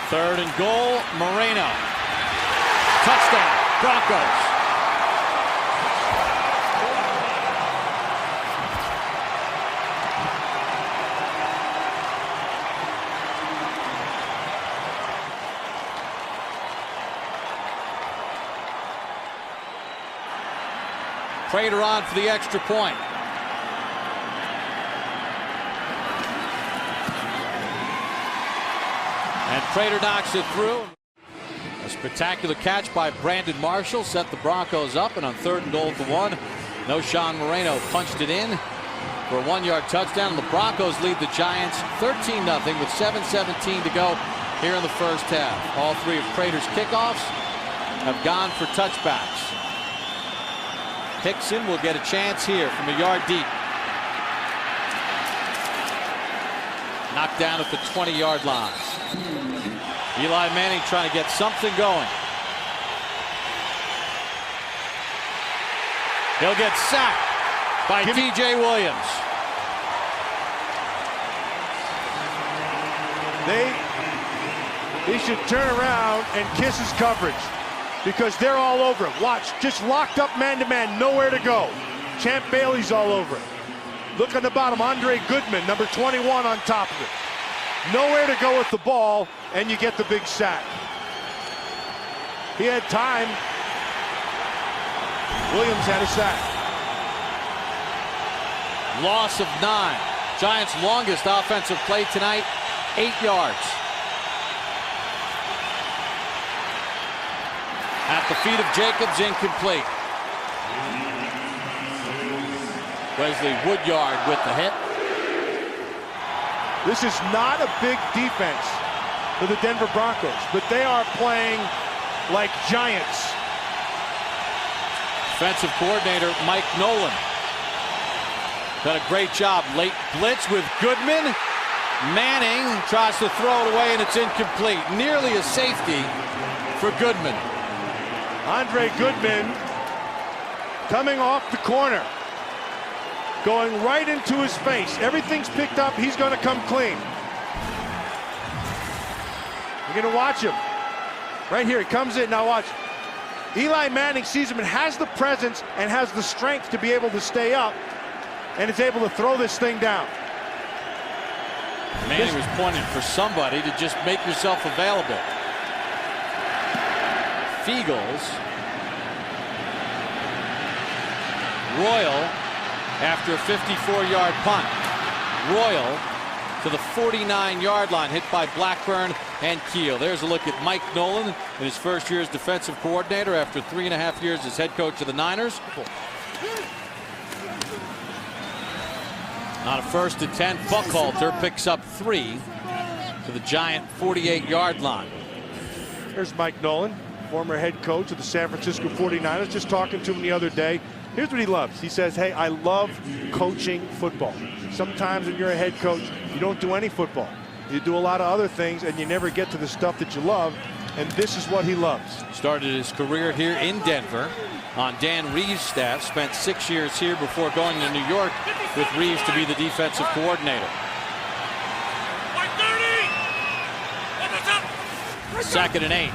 S1: Third and goal, Moreno. Touchdown. Broncos. Prater on for the extra point. And Prater knocks it through. A spectacular catch by Brandon Marshall set the Broncos up, and on 3rd and goal at the 1, Noshan Moreno punched it in for a 1-yard touchdown. And the Broncos lead the Giants 13-0 with 7:17 to go here in the first half. All 3 of Prater's kickoffs have gone for touchbacks. Hickson will get a chance here from a yard deep. Knocked down at the 20-yard line. Eli Manning trying to get something going. He'll get sacked by DJ Williams.
S2: He should turn around and kiss his coverage, because they're all over him. Watch, just locked up man-to-man, nowhere to go. Champ Bailey's all over him. Look on the bottom, Andre Goodman, number 21 on top of it. Nowhere to go with the ball, and you get the big sack. He had time. Williams had a sack.
S1: Loss of 9. Giants' longest offensive play tonight, 8 yards. At the feet of Jacobs, incomplete. Wesley Woodyard with the hit.
S2: This is not a big defense for the Denver Broncos, but they are playing like giants.
S1: Defensive coordinator Mike Nolan done a great job. Late blitz with Goodman. Manning tries to throw it away, and it's incomplete. Nearly a safety for Goodman.
S2: Andre Goodman coming off the corner, going right into his face. Everything's picked up. He's going to come clean. You're going to watch him. Right here, he comes in. Now watch. Eli Manning sees him and has the presence and has the strength to be able to stay up, and is able to throw this thing down.
S1: Manning was pointing for somebody to just make yourself available. Fiegels. Royal after a 54-yard punt. Royal to the 49-yard line, hit by Blackburn and Keel. There's a look at Mike Nolan in his first year as defensive coordinator after 3.5 years as head coach of the Niners. On a 1st and 10, Buckhalter picks up 3 to the Giant 48-yard line.
S2: Here's Mike Nolan, former head coach of the San Francisco 49ers. Just talking to him the other day. Here's what he loves. He says, hey, I love coaching football. Sometimes when you're a head coach, you don't do any football. You do a lot of other things, and you never get to the stuff that you love, and this is what he loves.
S1: Started his career here in Denver on Dan Reeves' staff. Spent 6 years here before going to New York with Reeves to be the defensive coordinator. 2nd and 8.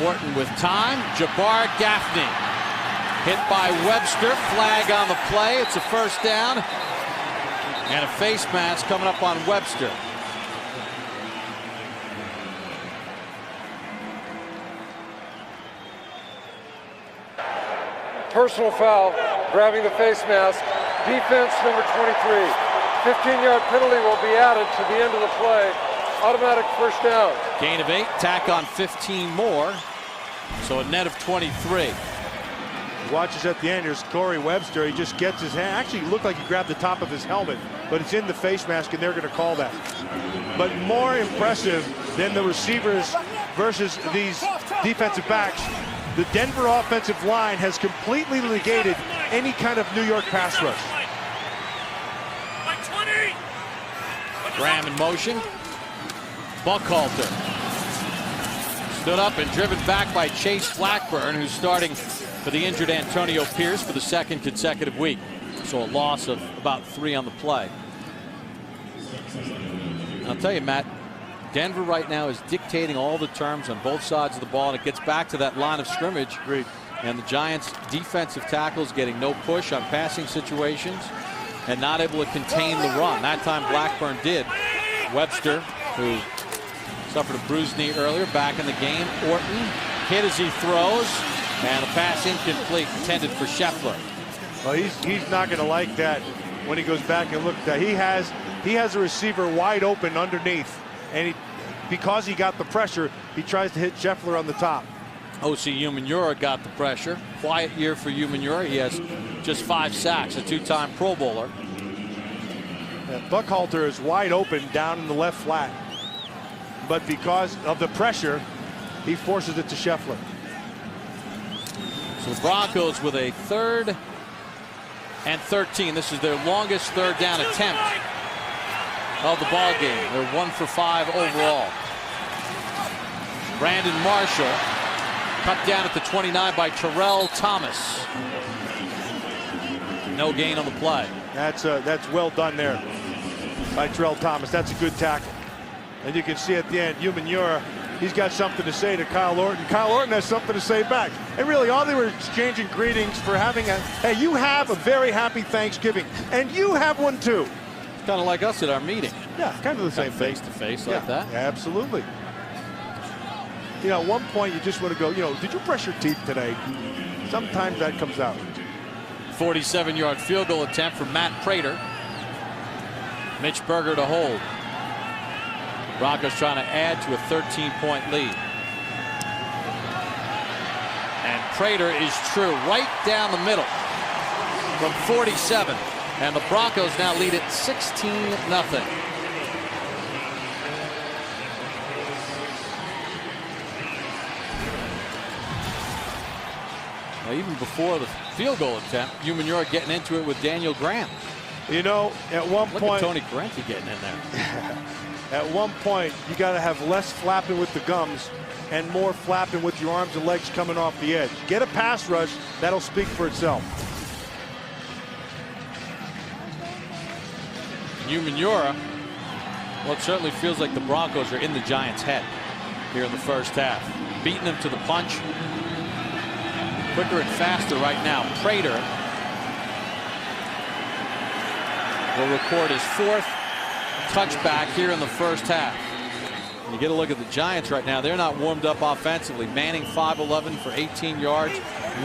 S1: Orton with time. Jabbar Gaffney hit by Webster. Flag on the play. It's a first down. And a face mask coming up on Webster.
S3: Personal foul, grabbing the face mask. Defense number 23. 15-yard penalty will be added to the end of the play. Automatic first down.
S1: Gain of 8, tack on 15 more. So a net of 23.
S2: He watches at the end. Here's Corey Webster. He just gets his hand. Actually, it looked like he grabbed the top of his helmet, but it's in the face mask, and they're going to call that. But more impressive than the receivers versus these defensive backs, the Denver offensive line has completely negated any kind of New York pass rush.
S1: Graham in motion. Buckhalter stood up and driven back by Chase Blackburn, who's starting for the injured Antonio Pierce for the 2nd consecutive week. So a loss of about 3 on the play. I'll tell you, Matt, Denver right now is dictating all the terms on both sides of the ball, and it gets back to that line of scrimmage.
S2: Agreed.
S1: And the Giants defensive tackles getting no push on passing situations and not able to contain the run. That time Blackburn did. Webster, who suffered a bruised knee earlier, back in the game. Orton hit as he throws, and a pass incomplete intended for Scheffler.
S2: Well, he's not going to like that when he goes back and look at that. He has a receiver wide open underneath, and because he got the pressure, he tries to hit Scheffler on the top.
S1: O.C. Umenyiora got the pressure. Quiet year for Umenyiora. He has just 5 sacks, a 2-time Pro Bowler.
S2: Buckhalter is wide open down in the left flat, but because of the pressure, he forces it to Scheffler.
S1: So the Broncos with a 3rd and 13. This is their longest 3rd down attempt of the ball game. They're 1 for 5 overall. Brandon Marshall cut down at the 29 by Terrell Thomas. No gain on the play.
S2: That's well done there by Terrell Thomas. That's a good tackle. And you can see at the end, Umenyiora, he's got something to say to Kyle Orton. Kyle Orton has something to say back. And really, all they were exchanging greetings for having hey, you have a very happy Thanksgiving. And you have one too.
S1: It's kind of like us at our meeting.
S2: Yeah, kind of the same
S1: face to face like that.
S2: Absolutely. You know, at one point you just want to go, did you brush your teeth today? Sometimes that comes out.
S1: 47-yard field goal attempt from Matt Prater. Mitch Berger to hold. Broncos trying to add to a 13-point lead. And Prater is true right down the middle from 47. And the Broncos now lead it 16-0. Now, even before the field goal attempt, Umenyiora getting into it with Daniel Graham.
S2: You know, at one
S1: Look
S2: point,
S1: at Tony Parenti getting in there.
S2: At one point, you got to have less flapping with the gums and more flapping with your arms and legs coming off the edge. Get a pass rush, that'll speak for itself.
S1: Umenyiora, well, it certainly feels like the Broncos are in the Giants' head here in the first half. Beating them to the punch. Quicker and faster right now. Prater will record his 4th touchback here in the first half. You get a look at the Giants right now. They're not warmed up offensively. Manning 5'11" for 18 yards.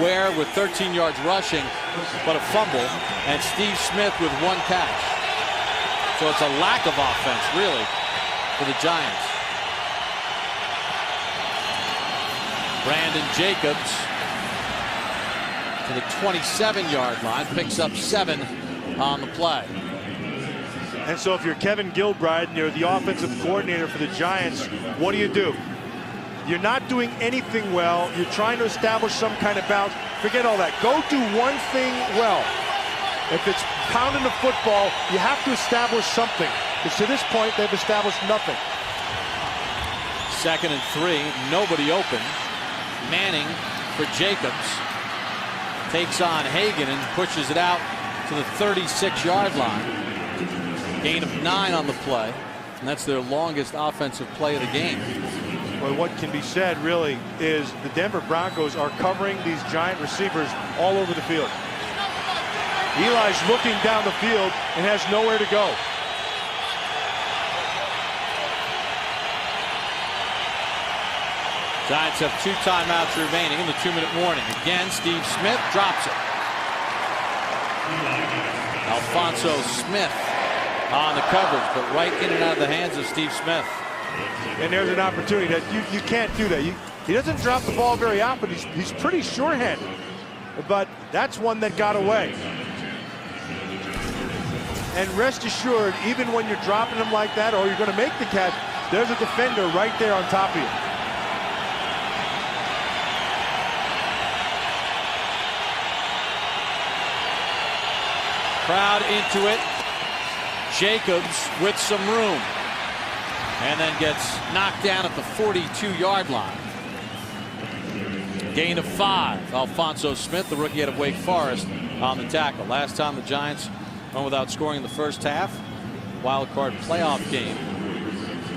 S1: Ware with 13 yards rushing, but a fumble. And Steve Smith with 1 catch. So it's a lack of offense, really, for the Giants. Brandon Jacobs to the 27-yard line, picks up 7 on the play.
S2: And so if you're Kevin Gilbride and you're the offensive coordinator for the Giants, what do? You're not doing anything well. You're trying to establish some kind of bounce. Forget all that. Go do one thing well. If it's pounding the football, you have to establish something. Because to this point, they've established nothing.
S1: 2nd and 3, nobody open. Manning for Jacobs. Takes on Hagan and pushes it out to the 36-yard line. Gain of 9 on the play, and that's their longest offensive play of the game.
S2: Well, what can be said really is the Denver Broncos are covering these Giant receivers all over the field. Eli's looking down the field and has nowhere to go.
S1: Giants have 2 timeouts remaining in the 2-minute warning. Again, Steve Smith drops it. Alfonso Smith on the coverage, but right in and out of the hands of Steve Smith.
S2: And there's an opportunity that you can't do that. He doesn't drop the ball very often. He's pretty sure-handed, but that's one that got away. And rest assured, even when you're dropping them like that or you're going to make the catch, there's a defender right there on top of you.
S1: Crowd into it. Jacobs with some room. And then gets knocked down at the 42-yard line. Gain of 5. Alfonso Smith, the rookie out of Wake Forest, on the tackle. Last time the Giants went without scoring in the first half. Wild card playoff game.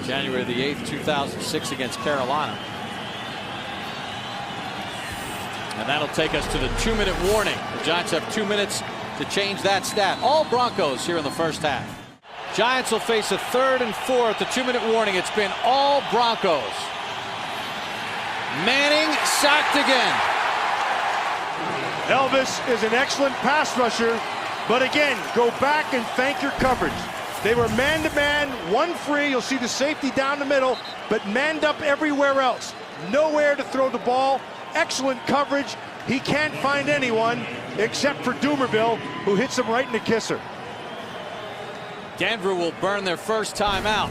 S1: January the 8th, 2006 against Carolina. And that'll take us to the 2-minute warning. The Giants have 2 minutes to change that stat. All Broncos here in the first half. Giants will face a 3rd and 4 at the 2-minute warning. It's been all Broncos. Manning sacked again.
S2: Elvis is an excellent pass rusher, but again, go back and thank your coverage. They were man-to-man, one free. You'll see the safety down the middle, but manned up everywhere else. Nowhere to throw the ball. Excellent coverage. He can't find anyone except for Dumerville, who hits him right in the kisser.
S1: Denver will burn their first timeout.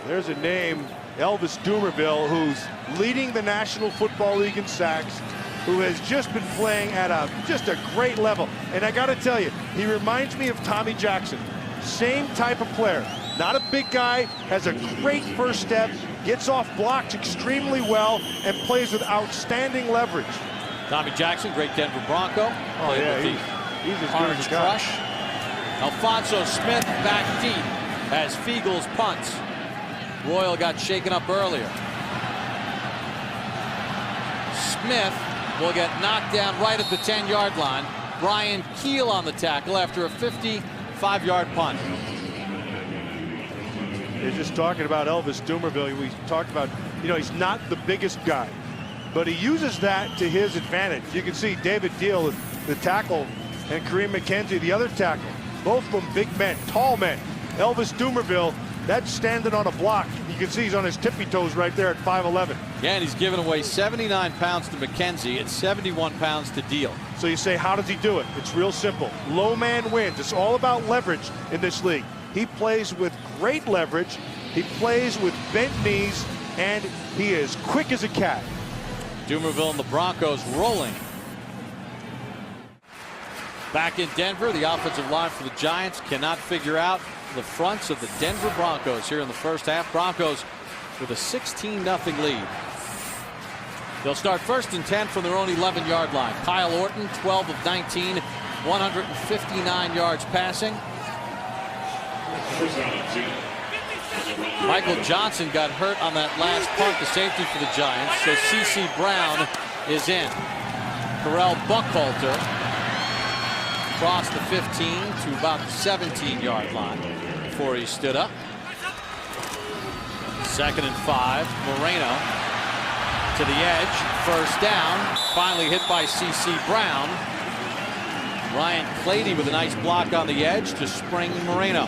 S2: There's a name, Elvis Dumerville, who's leading the National Football League in sacks, who has just been playing at just a great level. And I got to tell you, he reminds me of Tommy Jackson. Same type of player. Not a big guy, has a great first step, gets off blocks extremely well, and plays with outstanding leverage.
S1: Tommy Jackson, great Denver Bronco.
S2: Oh, yeah, he's as good
S1: Orange
S2: as a guy.
S1: Crush. Alfonso Smith back deep as Fiegels punts. Royal got shaken up earlier. Smith will get knocked down right at the 10-yard line. Brian Keel on the tackle after a 55-yard punt.
S2: You're just talking about Elvis Dumerville. We talked about, he's not the biggest guy, but he uses that to his advantage. You can see David Deal, the tackle, and Kareem McKenzie, the other tackle. Both of them big men, tall men. Elvis Dumerville, that's standing on a block. You can see he's on his tippy toes right there at 5'11".
S1: Yeah, and he's given away 79 pounds to McKenzie and 71 pounds to Deal.
S2: So you say, how does he do it? It's real simple. Low man wins. It's all about leverage in this league. He plays with great leverage. He plays with bent knees, and he is quick as a cat.
S1: Dumerville and the Broncos rolling. Back in Denver, the offensive line for the Giants cannot figure out the fronts of the Denver Broncos here in the first half. Broncos with a 16-0 lead. They'll start 1st and 10 from their own 11-yard line. Kyle Orton, 12 of 19, 159 yards passing. Michael Johnson got hurt on that last punt, the safety for the Giants, so C.C. Brown is in. Terrell Buckhalter crossed the 15 to about the 17-yard line before he stood up. 2nd and 5. Moreno to the edge. 1st down. Finally hit by C.C. Brown. Ryan Clady with a nice block on the edge to spring Moreno.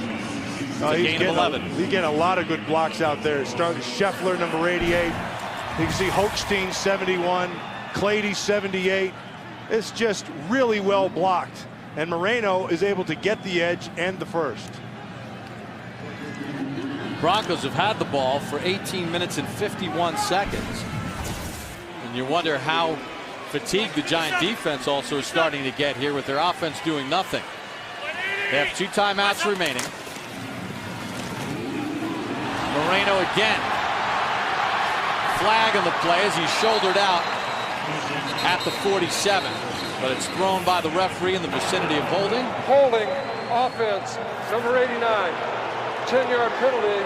S2: He's getting a lot of good blocks out there. Starting Scheffler, number 88. You can see Hochstein, 71. Clady, 78. It's just really well blocked. And Moreno is able to get the edge and the first.
S1: Broncos have had the ball for 18 minutes and 51 seconds. And you wonder how fatigued the Giant defense also is starting to get here with their offense doing nothing. They have 2 timeouts remaining. Moreno again. Flag on the play as he's shouldered out at the 47. But it's thrown by the referee in the vicinity of holding.
S3: Holding, offense, number 89. 10-yard penalty.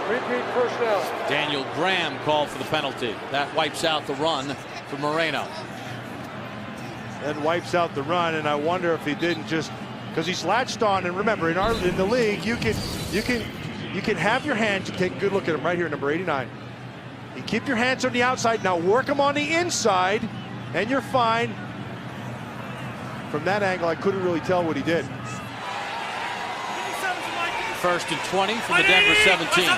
S3: Repeat first down.
S1: Daniel Graham called for the penalty. That wipes out the run for Moreno.
S2: That wipes out the run, and I wonder if he didn't just, because he's latched on. And remember, in the league, you can have your hands. You take a good look at him right here, number 89. You keep your hands on the outside. Now work them on the inside, and you're fine. From that angle, I couldn't really tell what he did.
S1: 1st and 20 from the Denver 17.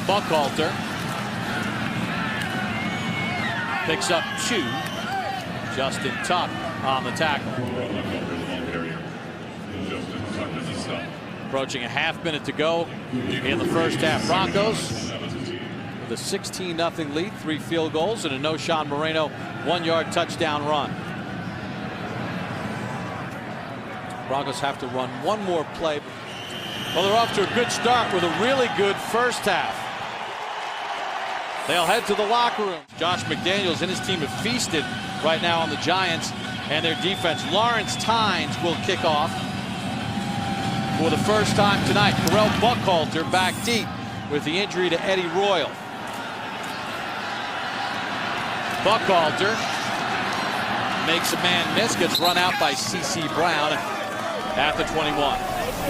S1: Buckhalter picks up 2. Justin Tuck on the tackle. Approaching a half minute to go in the first half. Broncos with a 16-0 lead, 3 field goals, and a no-Sean Moreno 1-yard touchdown run. Broncos have to run one more play. Well, they're off to a good start with a really good first half. They'll head to the locker room. Josh McDaniels and his team have feasted right now on the Giants and their defense. Lawrence Tynes will kick off. for the first time tonight. Terrell Buckhalter back deep with the injury to Eddie Royal. Buckhalter makes a man miss, gets run out by C.C. Brown at the 21.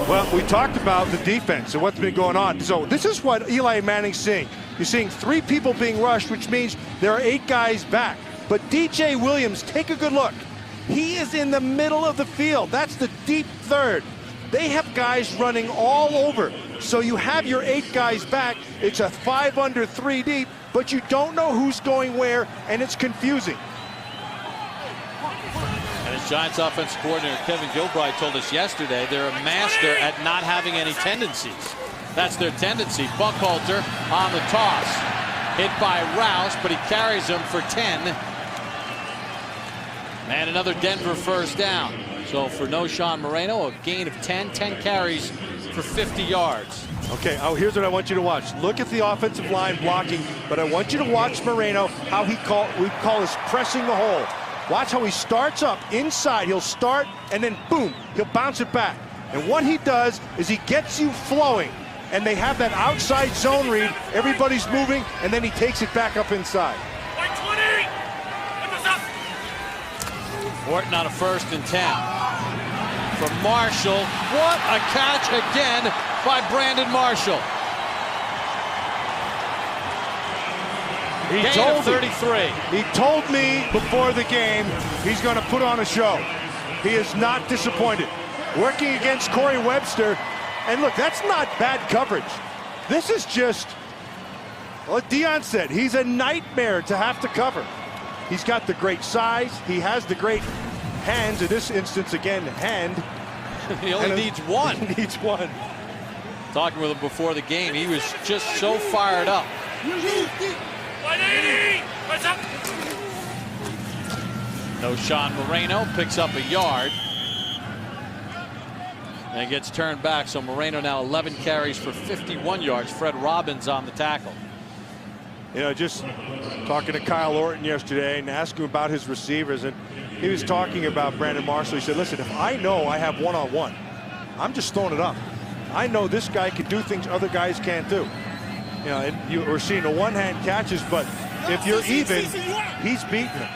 S2: Well, we talked about the defense and what's been going on. So this is what Eli Manning's seeing. You're seeing 3 people being rushed, which means there are 8 guys back. But DJ Williams, take a good look. He is in the middle of the field. That's the deep third. They have guys running all over. So you have your 8 guys back. It's a 5 under 3 deep, but you don't know who's going where, and it's confusing.
S1: And as Giants offensive coordinator Kevin Gilbride told us yesterday, they're a master at not having any tendencies. That's their tendency. Buckhalter on the toss. Hit by Rouse, but he carries him for 10. And another Denver first down. So for Knowshon Moreno, a gain of 10 carries for 50 yards.
S2: Okay, here's what I want you to watch. Look at the offensive line blocking, but I want you to watch Moreno, how we call this pressing the hole. Watch how he starts up inside. He'll start, and then boom, he'll bounce it back. And what he does is he gets you flowing, and they have that outside zone read. Everybody's moving, and then he takes it back up inside.
S1: Orton on a 1st and 10. From Marshall. What a catch again by Brandon Marshall.
S2: He
S1: told 33.
S2: He told me before the game he's going to put on a show. He is not disappointed. Working against Corey Webster. And look, that's not bad coverage. This is just, what Deion said, he's a nightmare to have to cover. He's got the great size. He has the great hands. In this instance, again, hand.
S1: He only needs one.
S2: He needs one.
S1: Talking with him before the game, he was just so fired up.
S5: 180! What's up?
S1: Knowshon Moreno picks up a yard. And gets turned back. So Moreno now 11 carries for 51 yards. Fred Robbins on the tackle.
S2: You know, just talking to Kyle Orton yesterday and asking him about his receivers, and he was talking about Brandon Marshall. He said, listen, if I know I have one-on-one, I'm just throwing it up. I know this guy can do things other guys can't do. You know, and we're seeing the one-hand catches, but if you're even, he's beating him.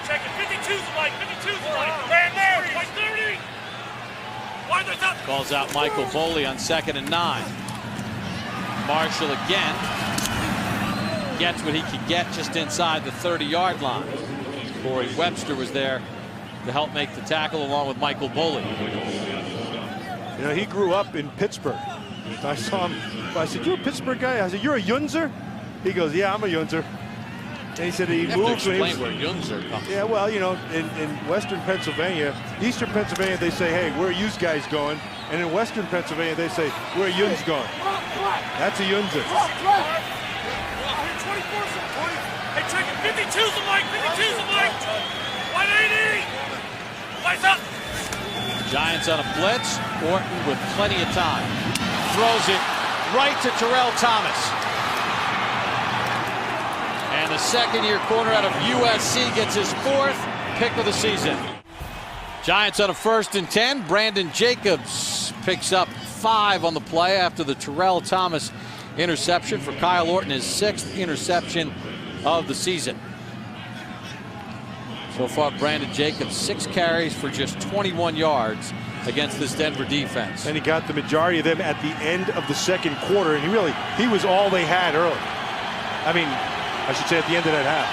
S5: Check it. 52's the light. 52's the light. There. 30.
S1: Calls out Michael Boley on 2nd and 9. Marshall again gets what he could get just inside the 30-yard line. Corey Webster was there to help make the tackle along with Michael Boley.
S2: You know, he grew up in Pittsburgh. I saw him. I said, "You're a Pittsburgh guy?" I said, "You're a Yunzer?" He goes, "Yeah, I'm a Yunzer." And he said he moved when he was,
S1: where Yunzer comes.
S2: Yeah, well, you know, in Western Pennsylvania, Eastern Pennsylvania, they say, "Hey, where are you guys going?" And in Western Pennsylvania, they say, "Where are Yunz going?" That's a Yunzer.
S5: Hey, check it. 52's the mic. 52's the mic. 180. What's up?
S1: Giants on a blitz. Orton with plenty of time. Throws it right to Terrell Thomas. And the second-year corner out of USC gets his 4th pick of the season. Giants on a 1st and 10. Brandon Jacobs picks up 5 on the play after the Terrell Thomas interception for Kyle Orton, his 6th interception of the season. So far, Brandon Jacobs 6 carries for just 21 yards against this Denver defense.
S2: And he got the majority of them at the end of the 2nd quarter, and he was all they had early. I mean, I should say at the end of that half.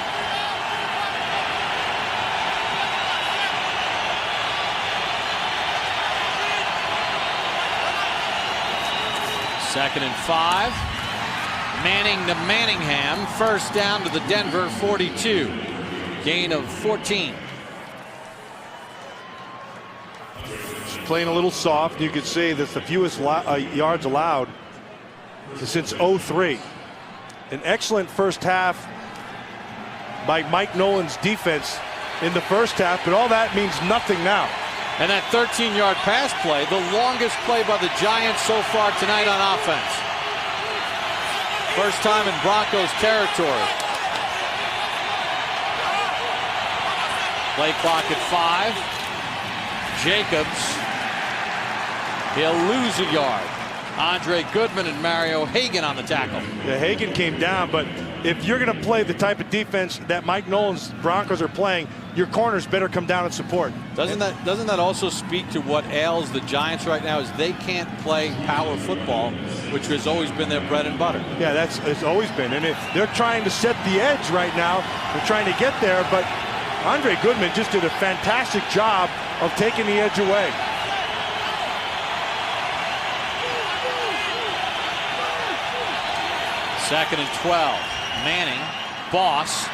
S1: Second and 5. Manning to Manningham. First down to the Denver 42. Gain of 14.
S2: Just playing a little soft. You could see that's the fewest yards allowed since 03. An excellent first half by Mike Nolan's defense in the first half, but all that means nothing now.
S1: And that 13-yard pass play, the longest play by the Giants so far tonight on offense. First time in Broncos territory. Play clock at 5. Jacobs. He'll lose a yard. Andre Goodman and Mario Hagan on the tackle.
S2: Yeah, Hagan came down, but if you're going to play the type of defense that Mike Nolan's Broncos are playing, your corners better come down and support.
S1: Doesn't that also speak to what ails the Giants right now? Is they can't play power football, which has always been their bread and butter.
S2: Yeah, it's always been, and they're trying to set the edge right now. They're trying to get there, but Andre Goodman just did a fantastic job of taking the edge away.
S1: Second and 12. Manning, Boss,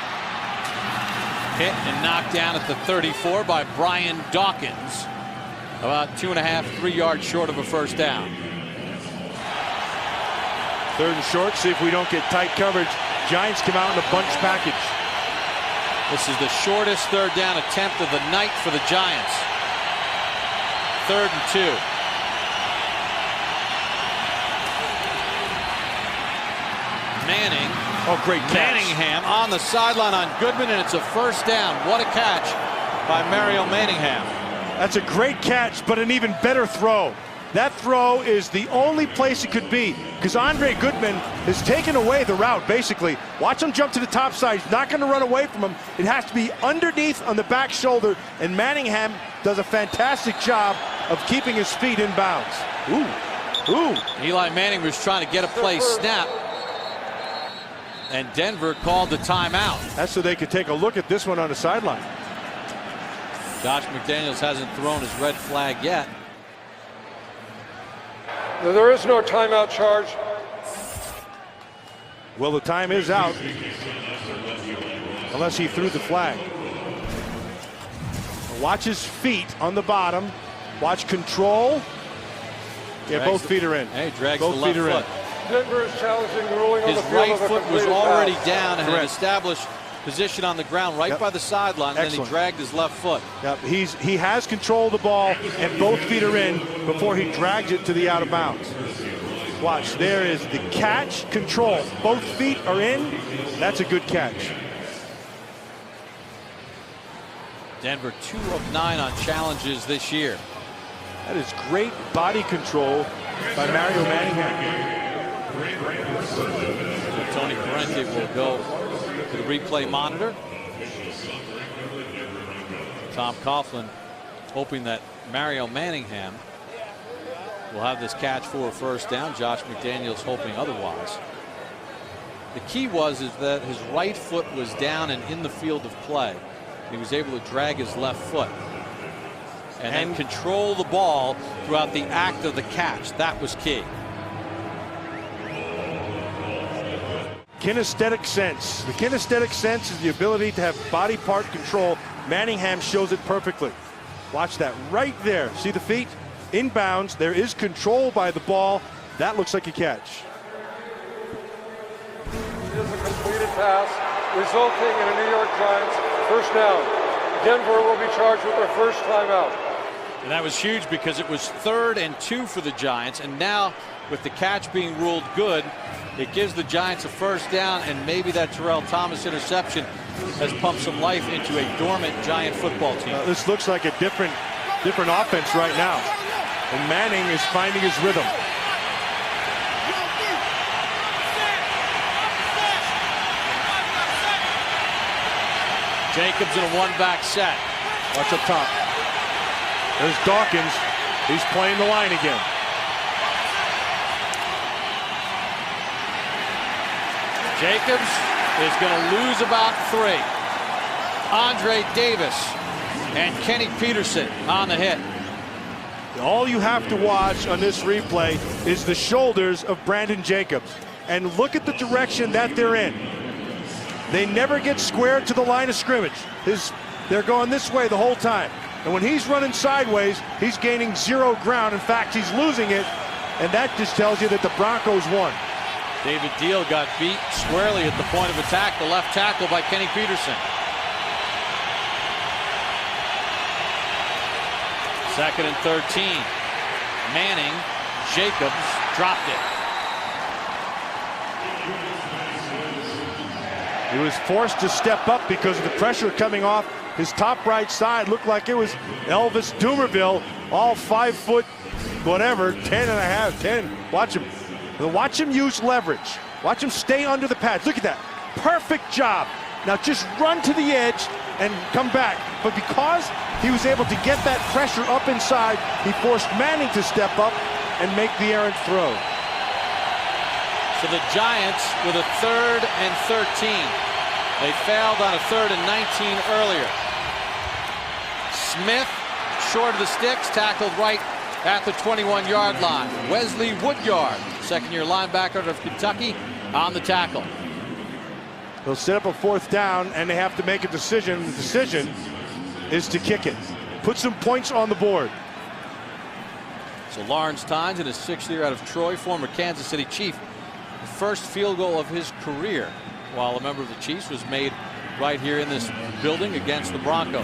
S1: hit and knocked down at the 34 by Brian Dawkins. About 2.5, 3 yards short of a first down.
S2: Third and short, see if we don't get tight coverage. Giants come out in a bunch package.
S1: This is the shortest third down attempt of the night for the Giants. 3rd and 2. Manning.
S2: Oh, great catch.
S1: Manningham on the sideline on Goodman, and it's a first down. What a catch by Mario Manningham.
S2: That's a great catch, but an even better throw. That throw is the only place it could be, because Andre Goodman has taken away the route, basically. Watch him jump to the top side. He's not going to run away from him. It has to be underneath on the back shoulder, and Manningham does a fantastic job of keeping his feet in bounds. Ooh.
S1: Eli Manning was trying to get a play snap, and Denver called the timeout.
S2: That's so they could take a look at this one on the sideline.
S1: Josh McDaniels hasn't thrown his red flag yet.
S3: There is no timeout charge.
S2: Well, the time is out, unless he threw the flag. Watch his feet on the bottom. Watch control. Yeah, both feet are in.
S1: Hey, drags
S2: both
S1: the left
S2: feet are
S1: foot.
S2: in.
S3: Denver is challenging the ruling on
S1: His
S3: the field
S1: right
S3: of a
S1: foot was
S3: completed
S1: already
S3: pass.
S1: down and had
S2: Correct.
S1: established position on the ground right by the sideline, and then he dragged his left foot.
S2: Yep, he has control of the ball, and both feet are in before he drags it to the out of bounds. Watch, there is the catch, control. Both feet are in. That's a good catch.
S1: Denver 2 of 9 on challenges this year.
S2: That is great body control by Mario Manningham.
S1: Tony Parente will go to the replay monitor. Tom Coughlin hoping that Mario Manningham will have this catch for a first down. Josh McDaniels hoping otherwise. The key is that his right foot was down and in the field of play. He was able to drag his left foot and then control the ball throughout the act of the catch. That was key.
S2: Kinesthetic sense. The kinesthetic sense is the ability to have body part control. Manningham shows it perfectly. Watch that right there. See the feet? Inbounds. There is control by the ball. That looks like a catch.
S3: It is a completed pass, resulting in a New York Giants first down. Denver will be charged with their first timeout.
S1: And that was huge because it was 3rd and 2 for the Giants, and now with the catch being ruled good, it gives the Giants a first down, and maybe that Terrell Thomas interception has pumped some life into a dormant Giant football team.
S2: This looks like a different offense right now, and Manning is finding his rhythm.
S1: Jacobs in a one-back set.
S2: Watch up top. There's Dawkins. He's playing the line again.
S1: Jacobs is going to lose about 3. Andre Davis and Kenny Peterson on the hit.
S2: All you have to watch on this replay is the shoulders of Brandon Jacobs. And look at the direction that they're in. They never get squared to the line of scrimmage. They're going this way the whole time. And when he's running sideways, he's gaining 0 ground. In fact, he's losing it. And that just tells you that the Broncos won.
S1: David Deal got beat squarely at the point of attack. The left tackle by Kenny Peterson. 2nd and 13. Manning, Jacobs dropped it.
S2: He was forced to step up because of the pressure coming off His top right side looked like it was Elvis Dumerville, all 5 foot, whatever, 10 and a half, 10. Watch him. Watch him use leverage. Watch him stay under the pads. Look at that. Perfect job. Now just run to the edge and come back. But because he was able to get that pressure up inside, he forced Manning to step up and make the errant throw.
S1: So the Giants with a 3rd and 13. They failed on a 3rd and 19 earlier. Smith, short of the sticks, tackled right at the 21-yard line. Wesley Woodyard, second-year linebacker of Kentucky, on the tackle.
S2: They'll set up a 4th down, and they have to make a decision. The decision is to kick it. Put some points on the board.
S1: So Lawrence Tynes, in his 6th year out of Troy, former Kansas City Chief, the first field goal of his career while a member of the Chiefs was made right here in this building against the Broncos.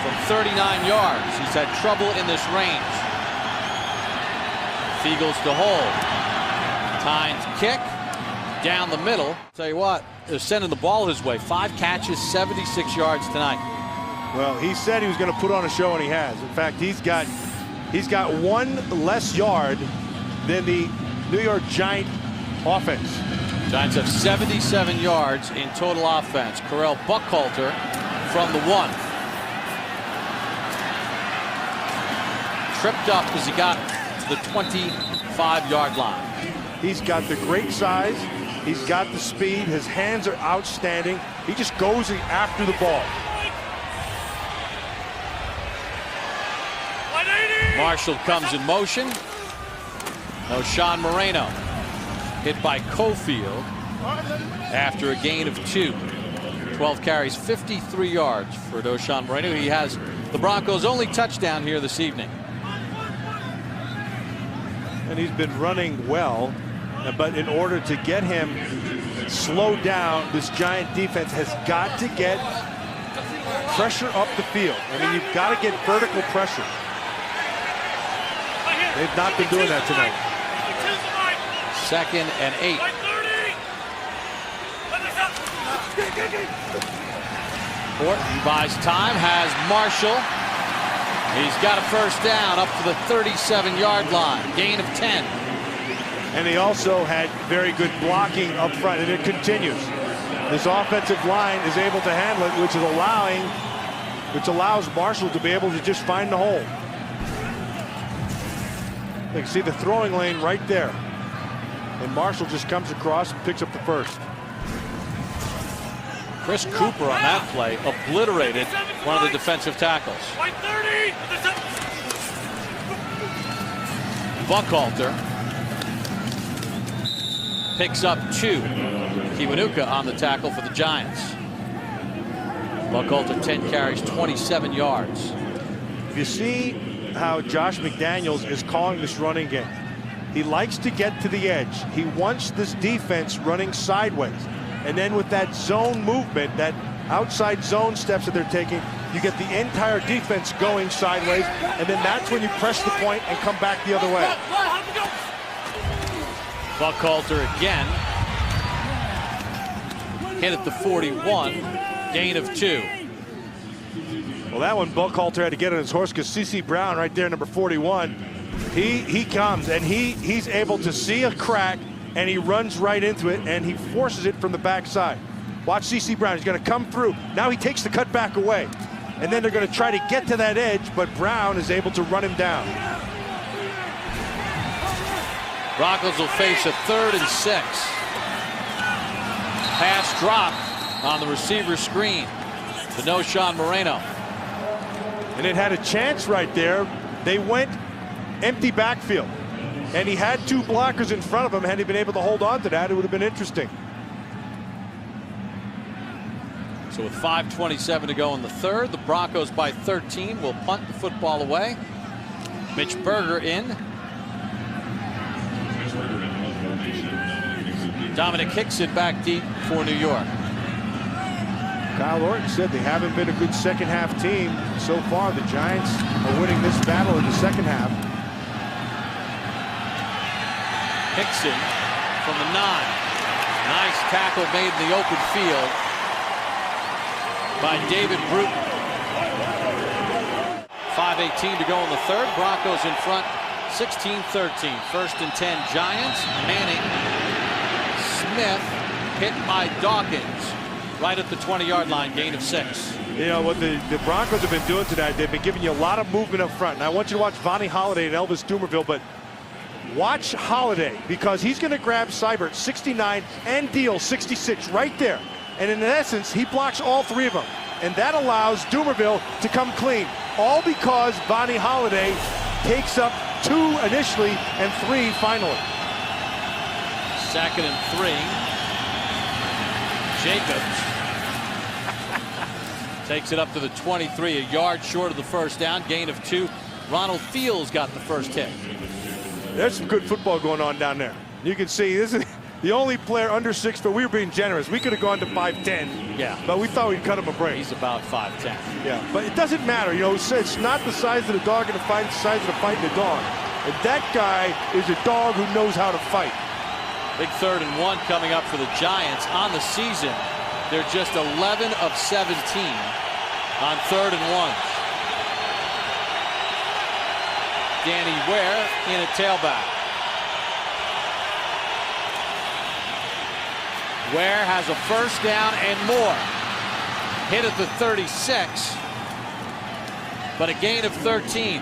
S1: From 39 yards, he's had trouble in this range. Fiegels to hold. Tynes kick down the middle. Tell you what, they're sending the ball his way. 5 catches, 76 yards tonight.
S2: Well, he said he was going to put on a show, and he has. In fact, he's got 1 less yard than the New York Giant offense.
S1: Giants have 77 yards in total offense. Correll Buckhalter from the 1. Tripped up as he got to the 25-yard line.
S2: He's got the great size. He's got the speed. His hands are outstanding. He just goes after the ball.
S1: Marshall comes in motion. O'Shawn Moreno hit by Cofield after a gain of 2. 12 carries, 53 yards for O'Shawn Moreno. He has the Broncos' only touchdown here this evening.
S2: And he's been running well, but in order to get him slowed down, this Giant defense has got to get pressure up the field. I mean, you've got to get vertical pressure. They've not been doing that tonight.
S1: 2nd and 8. Horton buys time, has Marshall. He's got a 1st down up to the 37-yard line. Gain of 10.
S2: And he also had very good blocking up front, and it continues. This offensive line is able to handle it, which allows Marshall to be able to just find the hole. You can see the throwing lane right there. And Marshall just comes across and picks up the 1st.
S1: Chris Cooper on that play obliterated one of the defensive tackles. Buckhalter picks up 2. Kiwanuka on the tackle for the Giants. Buckhalter 10 carries, 27 yards.
S2: If you see how Josh McDaniels is calling this running game, he likes to get to the edge. He wants this defense running sideways. And then with that zone movement, that outside zone steps that they're taking, you get the entire defense going sideways, and then that's when you press the point and come back the other way.
S1: Buckhalter again. Hit at the 41, gain of 2.
S2: Well, that one Buckhalter had to get on his horse because C.C. Brown right there, number 41, he comes and he's able to see a crack, and he runs right into it, and he forces it from the backside. Watch C.C. Brown. He's going to come through. Now he takes the cut back away. And then they're going to try to get to that edge, but Brown is able to run him down.
S1: Broncos will face a 3rd and 6. Pass drop on the receiver screen to O'Shawn Moreno.
S2: And it had a chance right there. They went empty backfield. And he had 2 blockers in front of him. Had he been able to hold on to that, it would have been interesting.
S1: So with 5:27 to go in the 3rd, the Broncos by 13 will punt the football away. Mitch Berger in. Dominic Hickson back deep for New York.
S2: Kyle Orton said they haven't been a good second half team so far. The Giants are winning this battle in the second half.
S1: Hickson from the 9. Nice tackle made in the open field by David Bruton. 5:18 to go in the third. Broncos in front, 16-13. First and 10 Giants. Manning. Smith hit by Dawkins right at the 20-yard line, gain of 6.
S2: You know what the Broncos have been doing tonight, they've been giving you a lot of movement up front. And I want you to watch Vonnie Holliday and Elvis Dumervil, but watch Holliday because he's going to grab Seibert 69 and Deal 66 right there. And in essence, he blocks all three of them. And that allows Dumervil to come clean. All because Vonnie Holliday takes up 2 initially and 3 finally.
S1: 2nd and 3. Jacobs takes it up to the 23, a yard short of the first down, gain of 2. Ronald Fields got the first hit.
S2: There's some good football going on down there. You can see this is the only player under 6 foot. We were being generous. We could have gone to 5'10".
S1: Yeah.
S2: But we thought we'd cut him a break.
S1: He's about 5'10".
S2: Yeah. But it doesn't matter. You know, it's not the size of the dog in the fight, it's the size of the fight in the dog. And that guy is a dog who knows how to fight.
S1: Big 3rd and 1 coming up for the Giants. On the season, they're just 11 of 17 on 3rd and 1. Danny Ware in a tailback. Ware has a first down and more. Hit at the 36, but a gain of 13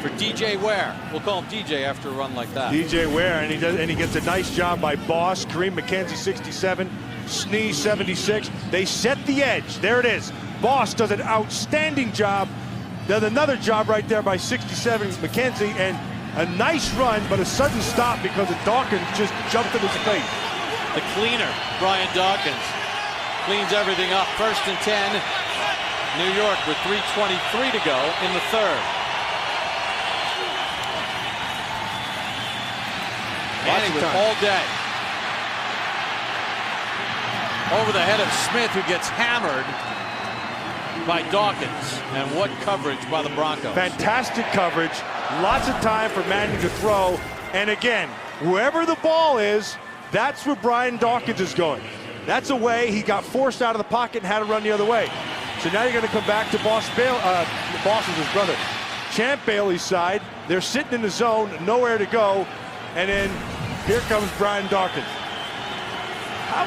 S1: for DJ Ware. We'll call him DJ after a run like that.
S2: DJ Ware, and he gets a nice job by Boss. Kareem McKenzie 67, Snee 76. They set the edge. There it is. Boss does an outstanding job. Does another job right there by 67 McKenzie, and a nice run, but a sudden stop because of Dawkins just jumped in his face.
S1: The cleaner, Brian Dawkins, cleans everything up. 1st and 10, New York with 3:23 to go in the 3rd. Manning with all day. Over the head of Smith, who gets hammered by Dawkins. And what coverage by the Broncos.
S2: Fantastic coverage. Lots of time for Manning to throw. And again, wherever the ball is, that's where Brian Dawkins is going. That's a way he got forced out of the pocket and had to run the other way. So now you're going to come back to Boss is his brother, Champ Bailey's side. They're sitting in the zone, nowhere to go. And then here comes Brian Dawkins. How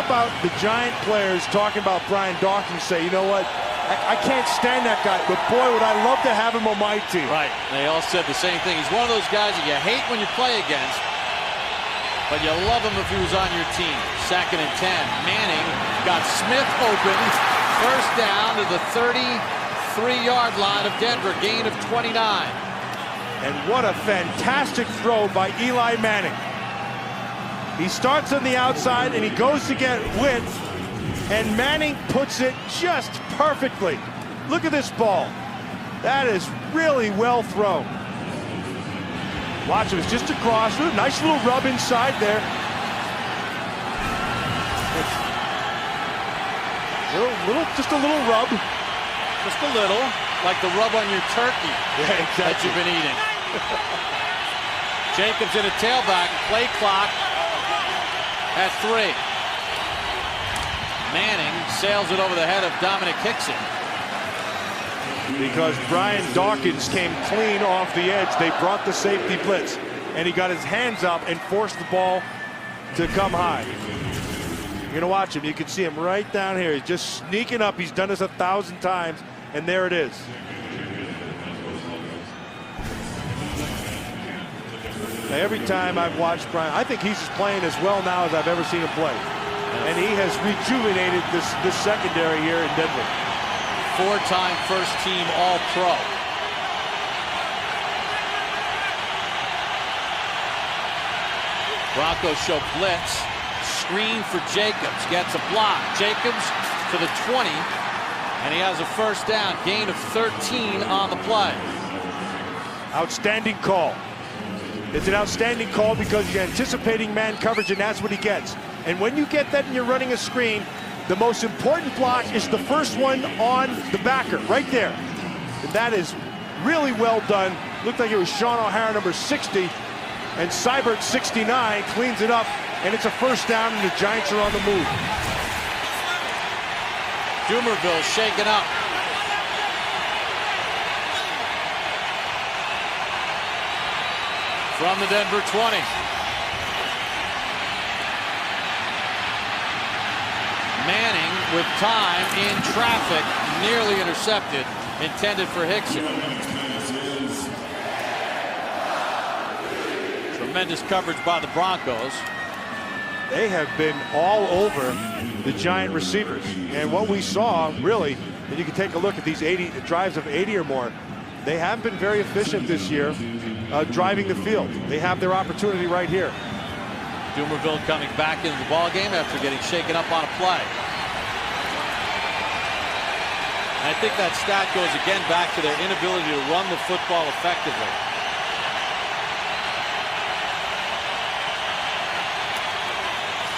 S2: about the Giant players talking about Brian Dawkins say, you know what, I can't stand that guy, but boy, would I love to have him on my team.
S1: Right. They all said the same thing. He's one of those guys that you hate when you play against, but you love him if he was on your team. 2nd and 10. Manning got Smith open. First down to the 33-yard line of Denver. Gain of 29.
S2: And what a fantastic throw by Eli Manning. He starts on the outside and he goes to get width, and Manning puts it just perfectly. Look at this ball. That is really well thrown. Watch it, it's just across. Nice little rub inside there. Just a little rub.
S1: Just a little, like the rub on your turkey that you've been eating. Jacobs in a tailback, play clock at 3. Manning sails it over the head of Dominic Hickson.
S2: Because Brian Dawkins came clean off the edge. They brought the safety blitz, and he got his hands up and forced the ball to come high. You're going to watch him. You can see him right down here. He's just sneaking up. He's done this 1,000 times, and there it is. Now, every time I've watched Brian, I think he's playing as well now as I've ever seen him play. And he has rejuvenated this secondary here in Denver.
S1: 4-time first-team All-Pro. Broncos show blitz. Screen for Jacobs. Gets a block. Jacobs to the 20. And he has a first down. Gain of 13 on the play.
S2: Outstanding call. It's an outstanding call because you're anticipating man coverage, and that's what he gets. And when you get that and you're running a screen, the most important block is the first one on the backer, right there. And that is really well done. Looked like it was Sean O'Hara, number 60, and Seibert, 69, cleans it up and it's a first down, and the Giants are on the move.
S1: Dumerville shaken up. From the Denver 20. Manning with time in traffic, nearly intercepted, intended for Hickson. Tremendous coverage by the Broncos.
S2: They have been all over the Giant receivers. And what we saw, really, and you can take a look at these 80 drives of 80 or more, they have been very efficient this year driving the field. They have their opportunity right here.
S1: Dumerville coming back into the ball game after getting shaken up on a play. I think that stat goes again back to their inability to run the football effectively.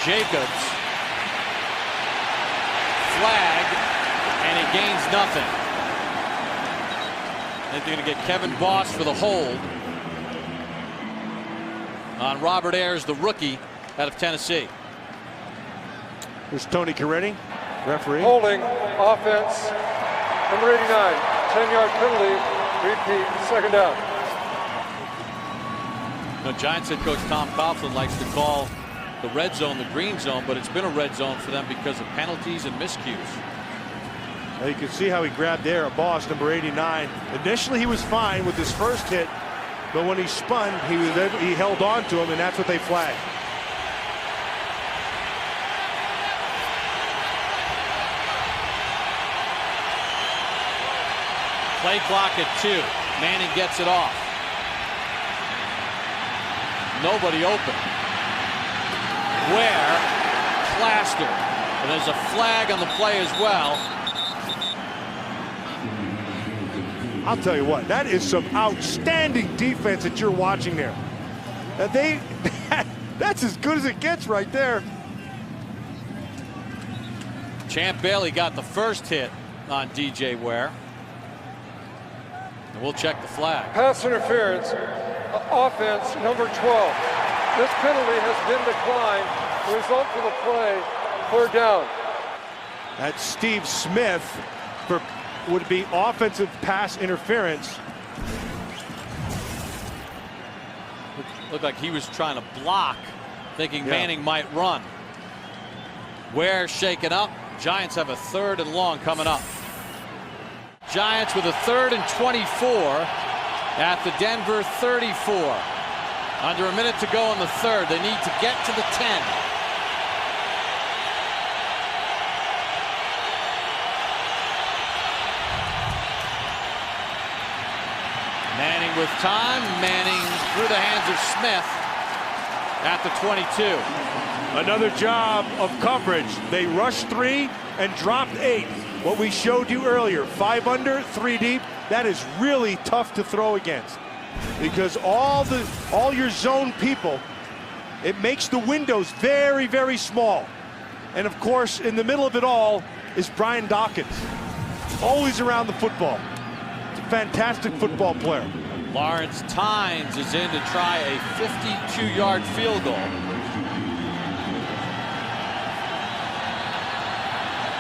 S1: Jacobs, flag, and he gains nothing. I think they're going to get Kevin Boss for the hold on Robert Ayers, the rookie out of Tennessee.
S2: Here's Tony Caretti, referee.
S3: Holding, offense, number 89, 10-yard penalty, repeat, second down.
S1: Now, Giants head coach Tom Coughlin likes to call the red zone the green zone, but it's been a red zone for them because of penalties and miscues.
S2: Well, you can see how he grabbed there, a Boss, number 89. Initially, he was fine with his first hit, but when he spun, he held on to him, and that's what they flagged.
S1: Play clock at 2. Manning gets it off. Nobody open. Ware, plastered. And there's a flag on the play as well.
S2: I'll tell you what, that is some outstanding defense that you're watching there. That's as good as it gets right there.
S1: Champ Bailey got the first hit on DJ Ware. And we'll check the flag.
S3: Pass interference, offense, number 12. This penalty has been declined. The result for the play, third down.
S2: That's Steve Smith for would be offensive pass interference.
S1: Looked like he was trying to block, thinking Manning might run. Ware shaken up. Giants have a 3rd and long coming up. Giants with a 3rd and 24 at the Denver 34. Under a minute to go in the 3rd. They need to get to the 10. Manning with time. Manning through the hands of Smith at the 22.
S2: Another job of coverage. They rushed 3 and dropped 8. What we showed you earlier, 5 under, 3 deep. That is really tough to throw against, because all your zone people, it makes the windows very, very small. And of course, in the middle of it all is Brian Dawkins, always around the football. It's a fantastic football player.
S1: Lawrence Tynes is in to try a 52-yard field goal.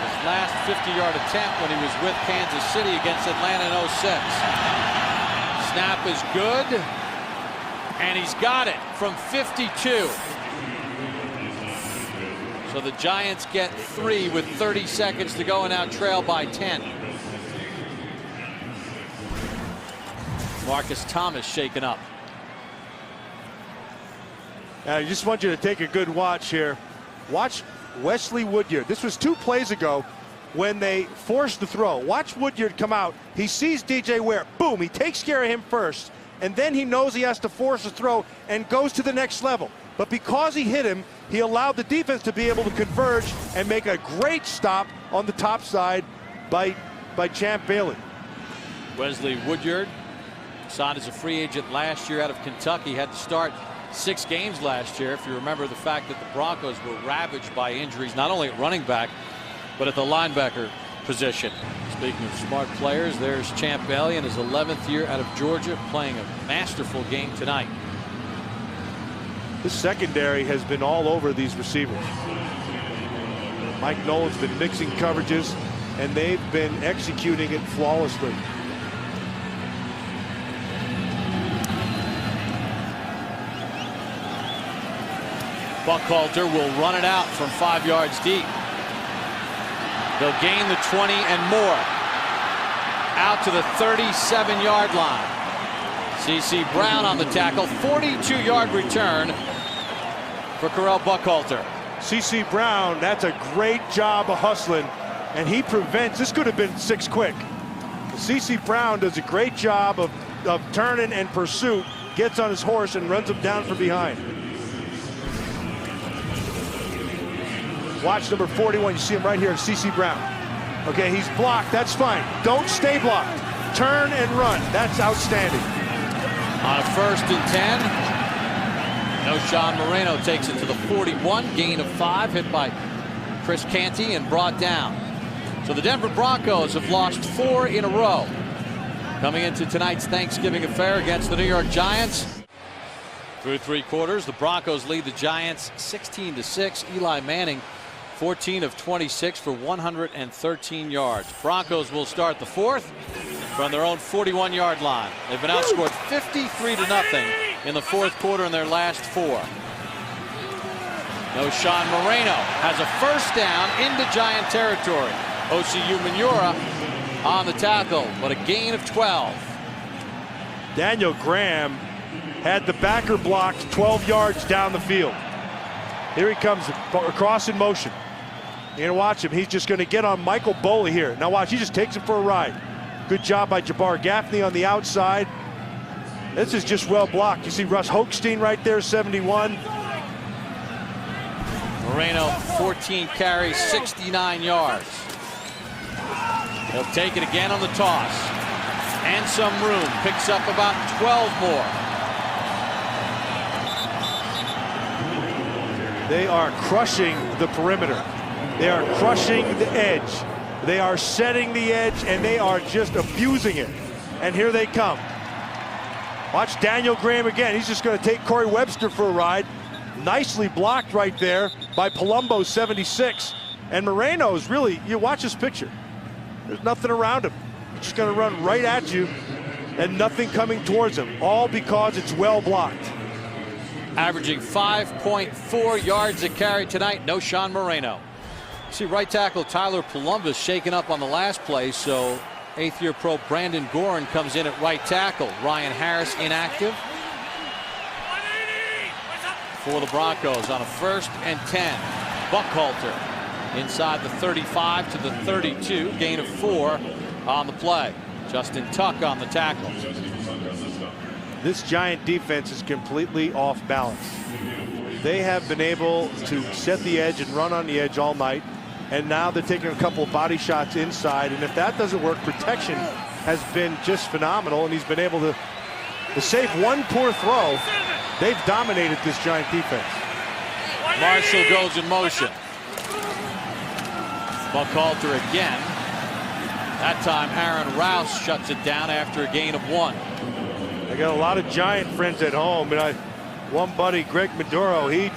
S1: His last 50-yard attempt when he was with Kansas City against Atlanta in 06. Snap is good, and he's got it from 52. So the Giants get 3 with 30 seconds to go and now trail by 10. Marcus Thomas shaken up.
S2: I just want you to take a good watch here. Watch Wesley Woodyard. This was 2 plays ago when they forced the throw. Watch Woodyard come out. He sees DJ Ware. Boom, he takes care of him first. And then he knows he has to force a throw and goes to the next level. But because he hit him, he allowed the defense to be able to converge and make a great stop on the top side by Champ Bailey.
S1: Wesley Woodyard signed as a free agent last year out of Kentucky. Had to start 6 games last year. If you remember the fact that the Broncos were ravaged by injuries, not only at running back, but at the linebacker position. Speaking of smart players, there's Champ Bailey in his 11th year out of Georgia, playing a masterful game tonight.
S2: This secondary has been all over these receivers. Mike Nolan's been mixing coverages, and they've been executing it flawlessly.
S1: Buckhalter will run it out from 5 yards deep. They'll gain the 20 and more. Out to the 37-yard line. C.C. Brown on the tackle. 42-yard return for Correll Buckhalter.
S2: C.C. Brown, that's a great job of hustling, and he prevents. This could have been 6 quick. C.C. Brown does a great job of turning and pursuit, gets on his horse and runs him down from behind. Watch number 41. You see him right here, C.C. Brown. Okay, he's blocked. That's fine. Don't stay blocked. Turn and run. That's outstanding.
S1: On a 1st and 10, Sean Moreno takes it to the 41. Gain of 5, hit by Chris Canty and brought down. So the Denver Broncos have lost 4 in a row. Coming into tonight's Thanksgiving affair against the New York Giants. Through 3 quarters, the Broncos lead the Giants 16-6. Eli Manning 14 of 26 for 113 yards. Broncos will start the 4th from their own 41-yard line. They've been outscored 53-0 in the 4th quarter in their last 4. Sean Moreno has a 1st down into Giant territory. OCU Manura on the tackle, but a gain of 12.
S2: Daniel Graham had the backer blocked 12 yards down the field. Here he comes across in motion. You're going to watch him. He's just going to get on Michael Boley here. Now watch, he just takes him for a ride. Good job by Jabbar Gaffney on the outside. This is just well blocked. You see Russ Hochstein right there, 71.
S1: Moreno, 14 carries, 69 yards. He'll take it again on the toss. And some room. Picks up about 12 more.
S2: They are crushing the perimeter. They are crushing the edge. They are setting the edge, and they are just abusing it. And here they come. Watch Daniel Graham again. He's just going to take Corey Webster for a ride. Nicely blocked right there by Palumbo, 76. And Moreno's really, you watch this picture. There's nothing around him. He's just going to run right at you and nothing coming towards him. All because it's well blocked.
S1: Averaging 5.4 yards a carry tonight. Sean Moreno. See right tackle Tyler Palumbo shaken up on the last play, so 8th-year pro Brandon Gorin comes in at right tackle. Ryan Harris inactive for the Broncos on a 1st and 10. Buckhalter inside the 35 to the 32. Gain of 4 on the play. Justin Tuck on the tackle.
S2: This Giant defense is completely off balance. They have been able to set the edge and run on the edge all night, and now they're taking a couple of body shots inside, and if that doesn't work, protection has been just phenomenal, and he's been able to save one poor throw. They've dominated this Giant defense.
S1: Marshall goes in motion. Buckhalter again. That time Aaron Rouse shuts it down after a gain of 1.
S2: I got a lot of Giant friends at home, and one buddy, Greg Maduro, he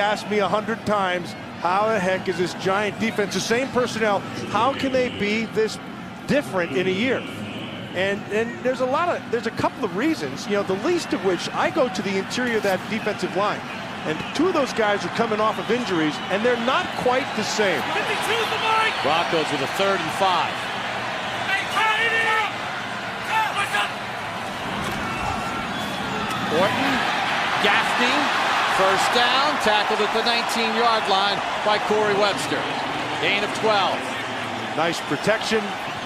S2: asked me 100 times, how the heck is this Giant defense, the same personnel, how can they be this different in a year? And there's a couple of reasons, the least of which, I go to the interior of that defensive line, and 2 of those guys are coming off of injuries, and they're not quite the same.
S1: Broncos with a 3rd and 5. Orton, Gaffney, 1st down, tackled at the 19-yard line by Corey Webster. Gain of 12.
S2: Nice protection.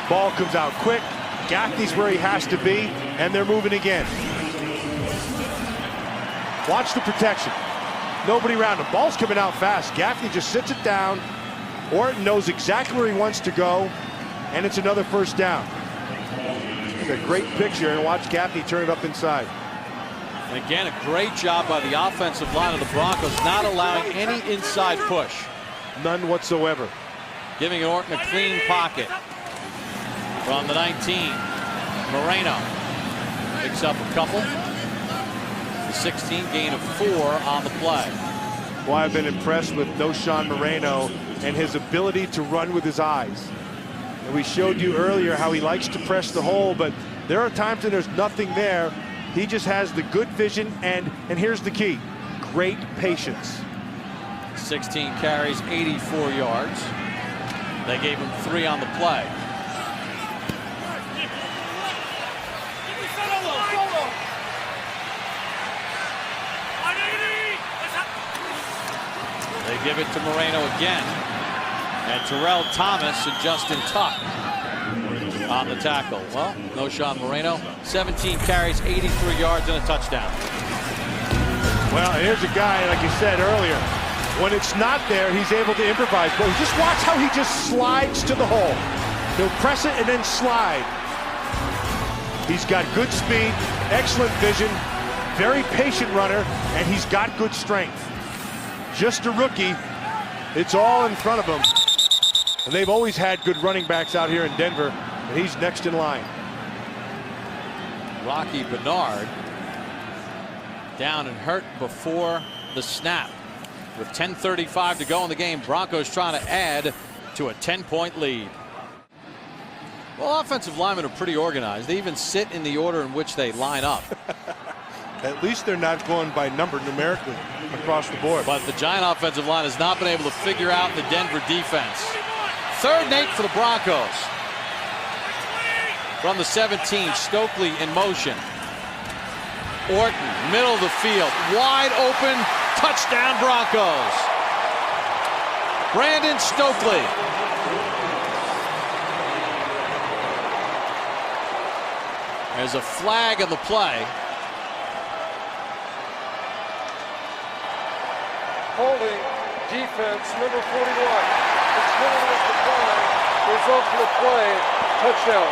S2: Ball comes out quick. Gaffney's where he has to be, and they're moving again. Watch the protection. Nobody around him. Ball's coming out fast. Gaffney just sits it down. Orton knows exactly where he wants to go, and it's another 1st down. It's a great picture, and watch Gaffney turn it up inside.
S1: And again, a great job by the offensive line of the Broncos, not allowing any inside push.
S2: None whatsoever.
S1: Giving Orton a clean pocket. From the 19, Moreno picks up a couple. The 16, gain of 4 on the play.
S2: Well, I've been impressed with Noshawn Moreno and his ability to run with his eyes. And we showed you earlier how he likes to press the hole, but there are times when there's nothing there. He just has the good vision, and here's the key: great patience.
S1: 16 carries, 84 yards. They gave him 3 on the play. They give it to Moreno again. And Terrell Thomas and Justin Tuck on the tackle. Well, Noshawn Moreno, 17 carries, 83 yards, and a touchdown.
S2: Well, here's a guy, like you said earlier, when it's not there, he's able to improvise. But just watch how he just slides to the hole. He'll press it and then slide. He's got good speed, excellent vision, very patient runner, and he's got good strength. Just a rookie. It's all in front of him. And they've always had good running backs out here in Denver, and he's next in line.
S1: Rocky Bernard down and hurt before the snap. With 10:35 to go in the game, Broncos trying to add to a 10-point lead. Well, offensive linemen are pretty organized. They even sit in the order in which they line up.
S2: At least they're not going by number numerically across the board.
S1: But the Giant offensive line has not been able to figure out the Denver defense. 3rd and 8 for the Broncos. From the 17, Stokely in motion. Orton, middle of the field, wide open, touchdown Broncos. Brandon Stokely. There's a flag on the play.
S3: Holding defense, number 41. It's penalty of decline. Result of the play, touchdown.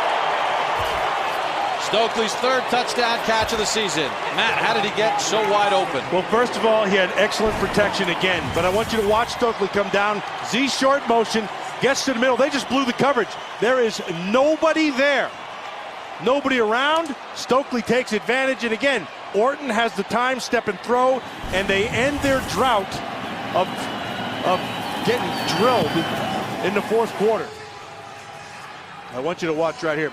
S1: Stokely's 3rd touchdown catch of the season. Matt, how did he get so wide open?
S2: Well, first of all, he had excellent protection again. But I want you to watch Stokely come down. Z short motion, gets to the middle. They just blew the coverage. There is nobody there. Nobody around. Stokely takes advantage. And again, Orton has the time, step and throw, and they end their drought of getting drilled in the 4th quarter. I want you to watch right here.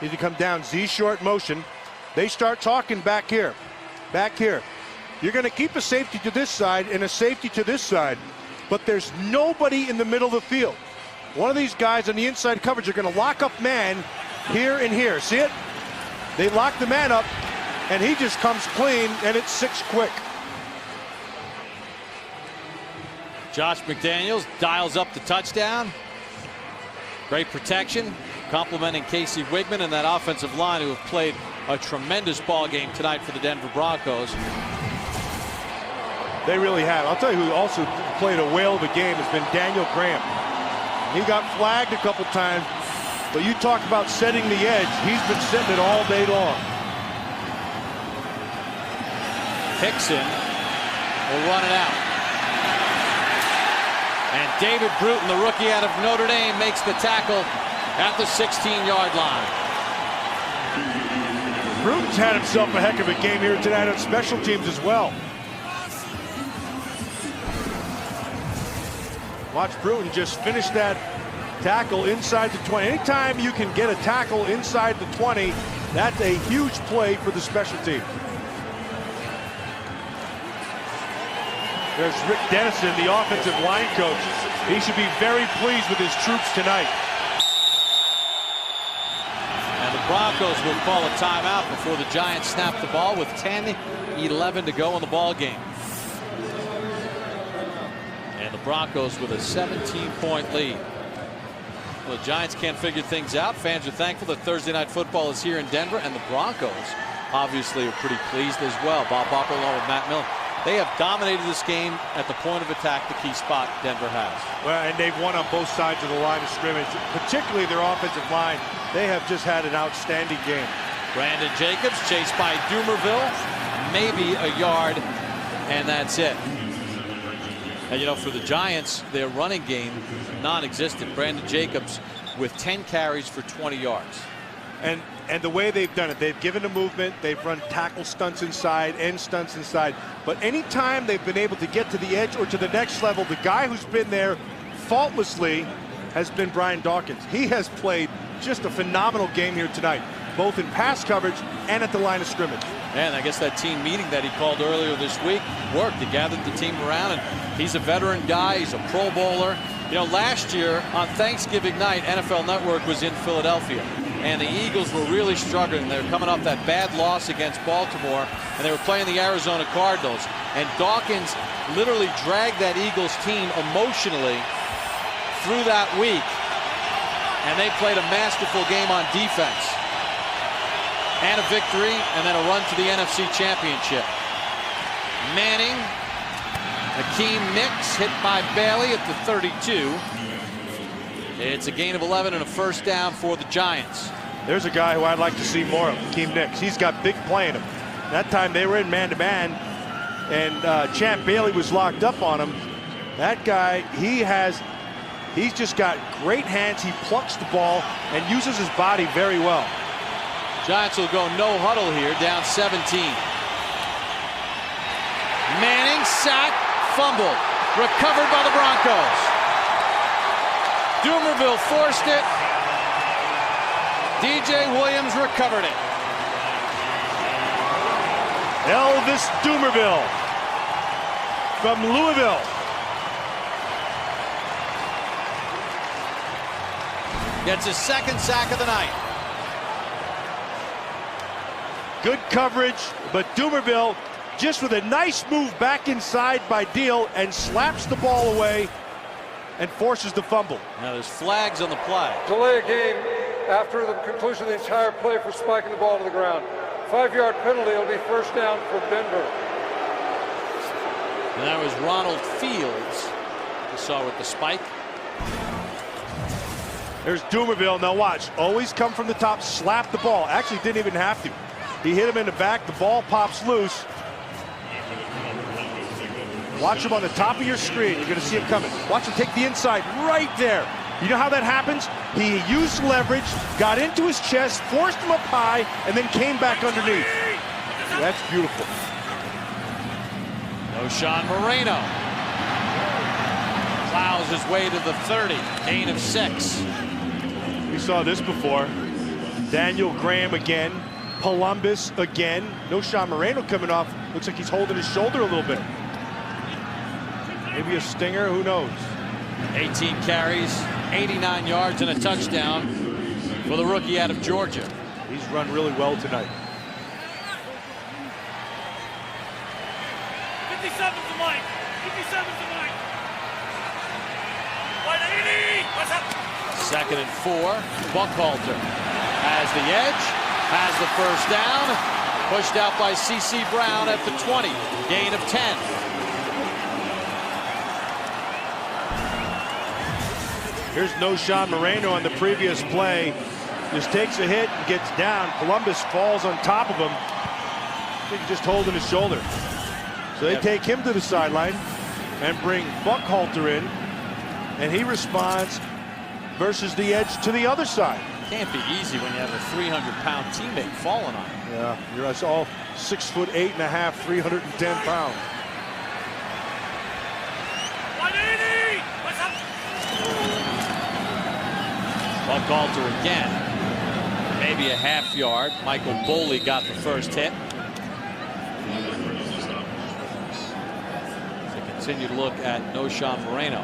S2: Need to come down, Z short motion. They start talking back here. Back here. You're going to keep a safety to this side and a safety to this side, but there's nobody in the middle of the field. One of these guys on the inside coverage are going to lock up man here and here. See it? They lock the man up, and he just comes clean, and it's 6 quick.
S1: Josh McDaniels dials up the touchdown. Great protection, complimenting Casey Wigman and that offensive line, who have played a tremendous ball game tonight for the Denver Broncos.
S2: They really have. I'll tell you who also played a whale of a game has been Daniel Graham. He got flagged a couple times, but you talk about setting the edge. He's been setting it all day long.
S1: Hickson will run it out. And David Bruton, the rookie out of Notre Dame, makes the tackle at the 16-yard line.
S2: Bruton's had himself a heck of a game here tonight on special teams as well. Watch Bruton just finish that tackle inside the 20. Anytime you can get a tackle inside the 20, that's a huge play for the special team. There's Rick Dennison, the offensive line coach. He should be very pleased with his troops tonight.
S1: And the Broncos will call a timeout before the Giants snap the ball with 10-11 to go in the ball game. And the Broncos with a 17-point lead. Well, the Giants can't figure things out. Fans are thankful that Thursday Night Football is here in Denver, and the Broncos obviously are pretty pleased as well. Bob Buckle along with Matt Millen. They have dominated this game at the point of attack, the key spot Denver has. Well,
S2: and they've won on both sides of the line of scrimmage, particularly their offensive line. They have just had an outstanding game.
S1: Brandon Jacobs chased by Dumerville, maybe a yard, and that's it. And, you know, for the Giants, their running game non-existent. Brandon Jacobs with 10 carries for 20 yards.
S2: And the way they've done it, they've given the movement, they've run tackle stunts inside, end stunts inside. But anytime they've been able to get to the edge or to the next level, the guy who's been there faultlessly has been Brian Dawkins. He has played just a phenomenal game here tonight, both in pass coverage and at the line of scrimmage.
S1: And I guess that team meeting that he called earlier this week worked. He gathered the team around, and he's a veteran guy. He's a Pro Bowler. You know, last year on Thanksgiving night, NFL Network was in Philadelphia, and the Eagles were really struggling. They were coming off that bad loss against Baltimore, and they were playing the Arizona Cardinals. And Dawkins literally dragged that Eagles team emotionally through that week, and they played a masterful game on defense. And a victory, and then a run to the NFC Championship. Manning, Hakeem Nicks hit by Bailey at the 32. It's a gain of 11 and a first down for the Giants.
S2: There's a guy who I'd like to see more of, Hakeem Nicks. He's got big play in him. That time they were in man-to-man, and Champ Bailey was locked up on him. That guy, he's just got great hands. He plucks the ball and uses his body very well.
S1: Giants will go no huddle here, down 17. Manning, sack, fumble, recovered by the Broncos. Dumerville forced it. DJ Williams recovered it.
S2: Elvis Dumerville from Louisville.
S1: Gets his second sack of the night.
S2: Good coverage, but Dumerville just with a nice move back inside by Deal and slaps the ball away and forces the fumble.
S1: Now there's flags on the play.
S3: Delay a game after the conclusion of the entire play for spiking the ball to the ground. 5-yard penalty. It'll be first down for Denver.
S1: And that was Ronald Fields. You saw with the spike.
S2: There's Dumerville. Now watch. Always come from the top, slap the ball. Actually didn't even have to. He hit him in the back. The ball pops loose. Watch him on the top of your screen. You're going to see him coming. Watch him take the inside right there. You know how that happens? He used leverage, got into his chest, forced him up high, and then came back underneath. That's beautiful.
S1: O'Shawn Moreno plows his way to the 30. Gain of 6.
S2: We saw this before. Daniel Graham again. Columbus again. O'Shawn Moreno coming off. Looks like he's holding his shoulder a little bit. Maybe a stinger, who knows?
S1: 18 carries, 89 yards, and a touchdown for the rookie out of Georgia.
S2: He's run really well tonight.
S5: 57's the mic. 57's the mic. 180. What's up?
S1: 2nd and 4. Buckhalter has the edge, has the first down. Pushed out by C.C. Brown at the 20. Gain of 10.
S2: Here's O'Shawn Moreno on the previous play. Just takes a hit and gets down. Columbus falls on top of him. I think just holding his shoulder. So they take him to the sideline and bring Buckhalter in. And he responds versus the edge to the other side.
S1: Can't be easy when you have a 300-pound teammate falling on you.
S2: Yeah, you're all 6'8.5", 310 pounds.
S5: 180. What's up?
S1: Buckhalter again. Maybe a half yard. Michael Boley got the first hit. So continue to look at O'Shawn Moreno.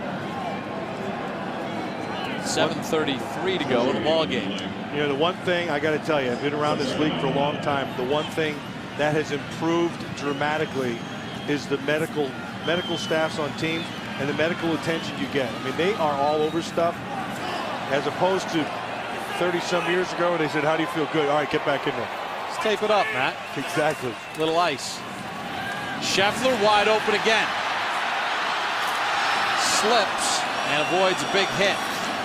S1: 7:33 to go in the ball game.
S2: You know, the one thing I got to tell you, I've been around this league for a long time. The one thing that has improved dramatically is the medical staffs on teams and the medical attention you get. I mean, they are all over stuff, as opposed to 30-some years ago where they said, "How do you feel?" "Good." "All right, get back in there."
S1: Let's tape it up, Matt.
S2: Exactly.
S1: Little ice. Scheffler wide open again. Slips and avoids a big hit.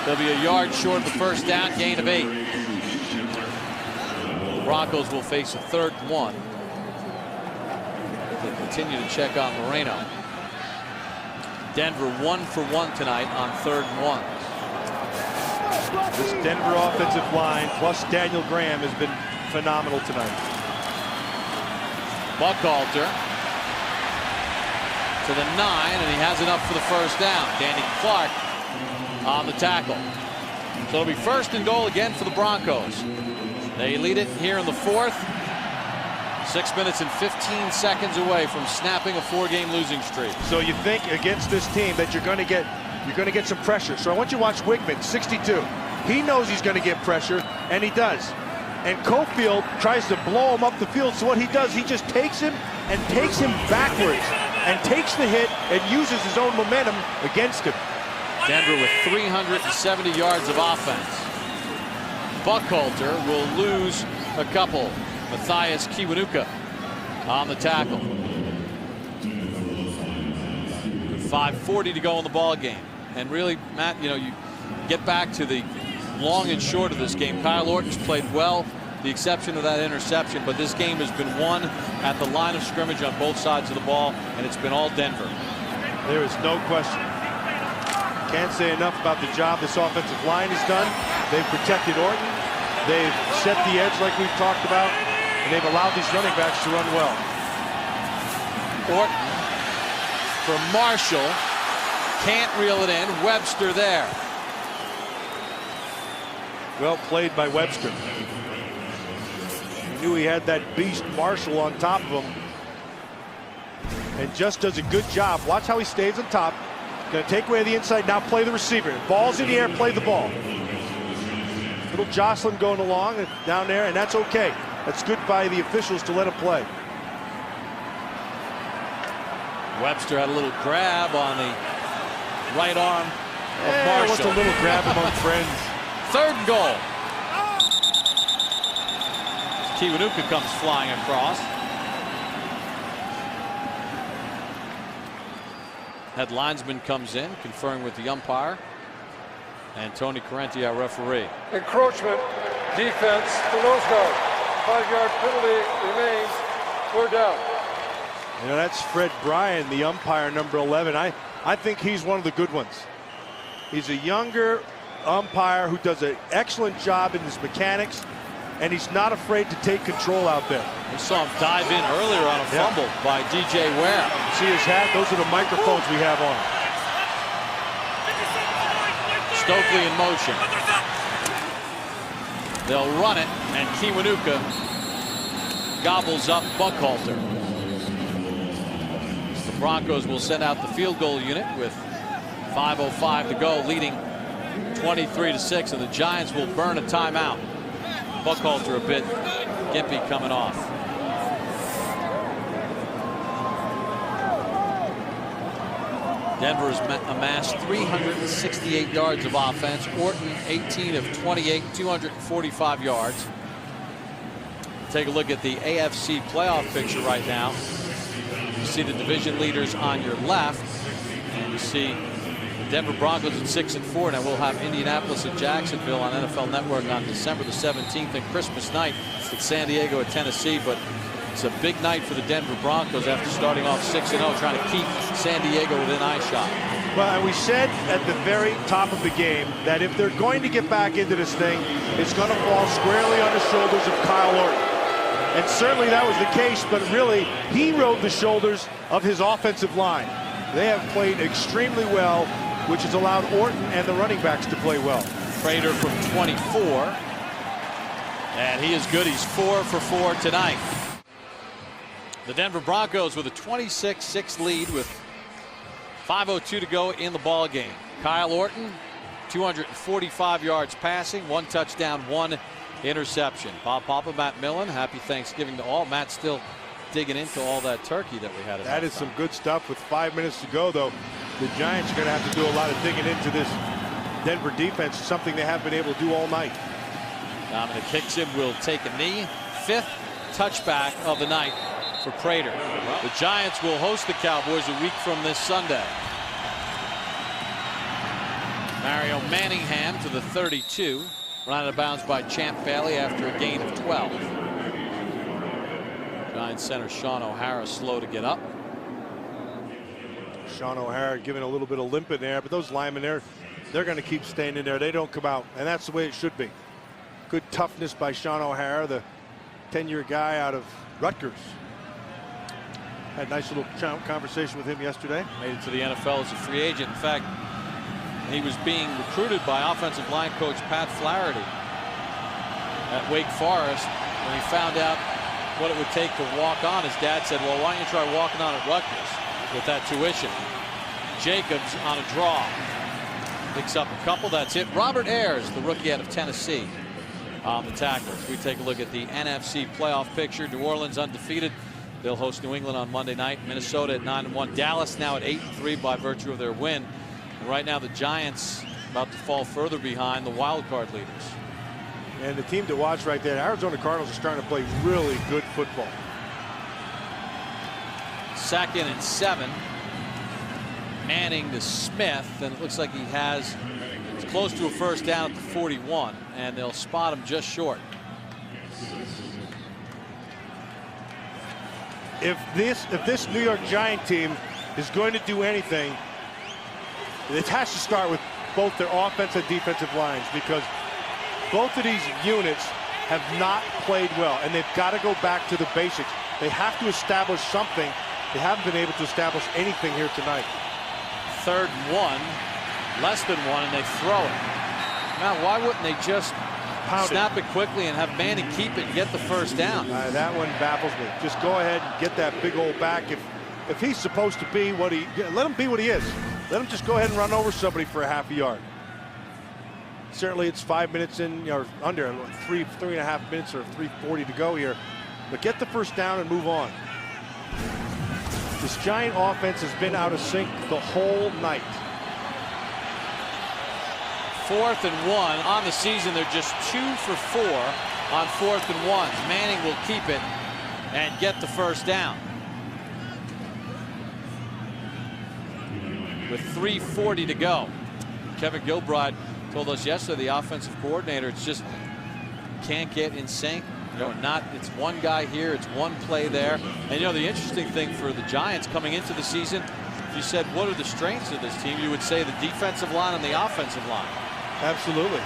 S1: They'll be a yard short of the first down, gain of 8. The Broncos will face a 3rd and 1. They continue to check on Moreno. Denver 1 for 1 tonight on 3rd and 1.
S2: This Denver offensive line plus Daniel Graham has been phenomenal tonight.
S1: Buckhalter to the 9, and he has enough for the first down. Danny Clark on the tackle. So it'll be 1st and goal again for the Broncos. They lead it here in the 4th. 6 minutes and 15 seconds away from snapping a 4-game losing streak.
S2: So you think against this team that you're going to get some pressure. So I want you to watch Wigman, 62. He knows he's going to get pressure, and he does. And Cofield tries to blow him up the field. So what he does, he just takes him and takes him backwards and takes the hit and uses his own momentum against him.
S1: Denver with 370 yards of offense. Buckhalter will lose a couple. Matthias Kiwanuka on the tackle. 5:40 to go in the ball game. And really, Matt, you know, you get back to the long and short of this game. Kyle Orton's played well, the exception of that interception, but this game has been won at the line of scrimmage on both sides of the ball, and it's been all Denver.
S2: There is no question. Can't say enough about the job this offensive line has done. They've protected Orton. They've set the edge like we've talked about, and they've allowed these running backs to run well.
S1: Orton for Marshall. Can't reel it in. Webster there.
S2: Well played by Webster. He knew he had that beast Marshall on top of him, and just does a good job. Watch how he stays on top. Going to take away the inside, now play the receiver. Ball's in the air, play the ball. Little Jocelyn going along down there, and that's okay. That's good by the officials to let him play.
S1: Webster had a little grab on the right arm of Marshall.
S2: What's a little grab among friends?
S1: 3rd and goal. Kiwanuka comes flying across. Head linesman comes in, conferring with the umpire. And Tony Correnti, our referee.
S3: Encroachment, defense, the nose guard. 5-yard penalty remains. We're down.
S2: You know, that's Fred Bryan, the umpire, number 11. I think he's one of the good ones. He's a younger umpire who does an excellent job in his mechanics, and he's not afraid to take control out there.
S1: We saw him dive in earlier on a fumble by DJ Ware.
S2: See his hat? Those are the microphones we have on.
S1: Stokely in motion. They'll run it, and Kiwanuka gobbles up Buckhalter. The Broncos will send out the field goal unit with 5:05 to go, leading 23-6, and the Giants will burn a timeout. Buckhalter a bit gimpy coming off. Denver has amassed 368 yards of offense. Orton 18 of 28, 245 yards. Take a look at the AFC playoff picture right now. You see the division leaders on your left, and you see the Denver Broncos at 6-4. Now we'll have Indianapolis and Jacksonville on NFL Network on December the 17th, and Christmas night at San Diego at Tennessee. But it's a big night for the Denver Broncos after starting off 6-0, trying to keep San Diego within eyeshot.
S2: Well, and we said at the very top of the game that if they're going to get back into this thing, it's going to fall squarely on the shoulders of Kyle Orton. And certainly that was the case, but really he rode the shoulders of his offensive line. They have played extremely well, which has allowed Orton and the running backs to play well.
S1: Prater from 24, and he is good. He's 4 for 4 tonight. The Denver Broncos with a 26-6 lead with 5:02 to go in the ball game. Kyle Orton, 245 yards passing, 1 touchdown, 1 interception. Bob Papa, Matt Millen, happy Thanksgiving to all. Matt's still digging into all that turkey that we had.
S2: That is some good stuff. With 5 minutes to go, though, the Giants are going to have to do a lot of digging into this Denver defense, something they haven't been able to do all night.
S1: Dominic Hickson will take a knee. 5th touchback of the night for Prater. The Giants will host the Cowboys a week from this Sunday. Mario Manningham to the 32. Run out of bounds by Champ Bailey after a gain of 12. Giants center Sean O'Hara slow to get up.
S2: Sean O'Hara giving a little bit of limp in there, but those linemen there, they're going to keep staying in there. They don't come out, and that's the way it should be. Good toughness by Sean O'Hara, the 10-year guy out of Rutgers. Had a nice little conversation with him yesterday.
S1: Made it to the NFL as a free agent. In fact, he was being recruited by offensive line coach Pat Flaherty at Wake Forest. When he found out what it would take to walk on, his dad said, well, why don't you try walking on at Rutgers with that tuition? Jacobs on a draw. Picks up a couple. That's it. Robert Ayers, the rookie out of Tennessee, on the tackles. We take a look at the NFC playoff picture. New Orleans undefeated. They'll host New England on Monday night. Minnesota at 9-1. Dallas now at 8-3 by virtue of their win. And right now the Giants about to fall further behind the wild card leaders.
S2: And the team to watch right there, Arizona Cardinals, are starting to play really good football.
S1: 2nd and 7. Manning to Smith, and it looks like he has, it's close to a first down at the 41, and they'll spot him just short.
S2: If this New York Giant team is going to do anything, it has to start with both their offensive and defensive lines, because both of these units have not played well, and they've got to go back to the basics. They have to establish something. They haven't been able to establish anything here tonight.
S1: 3rd and 1, less than 1, and they throw it. Now, why wouldn't they just snap it quickly and have Manning keep it and get the first down?
S2: That one baffles me. Just go ahead and get that big old back. If he's supposed to be what let him be what he is. Let him just go ahead and run over somebody for a half a yard. Certainly it's 5 minutes in, or under, 3.5 minutes or 3:40 to go here. But get the first down and move on. This Giant offense has been out of sync the whole night.
S1: 4th and 1 on the season. They're just 2 for 4 on 4th and 1. Manning will keep it and get the first down. With 3:40 to go. Kevin Gilbride told us yesterday, the offensive coordinator, it's just can't get in sync. You know, it's one guy here, it's one play there. And you know, the interesting thing for the Giants coming into the season, if you said what are the strengths of this team, you would say the defensive line and the offensive line.
S2: Absolutely.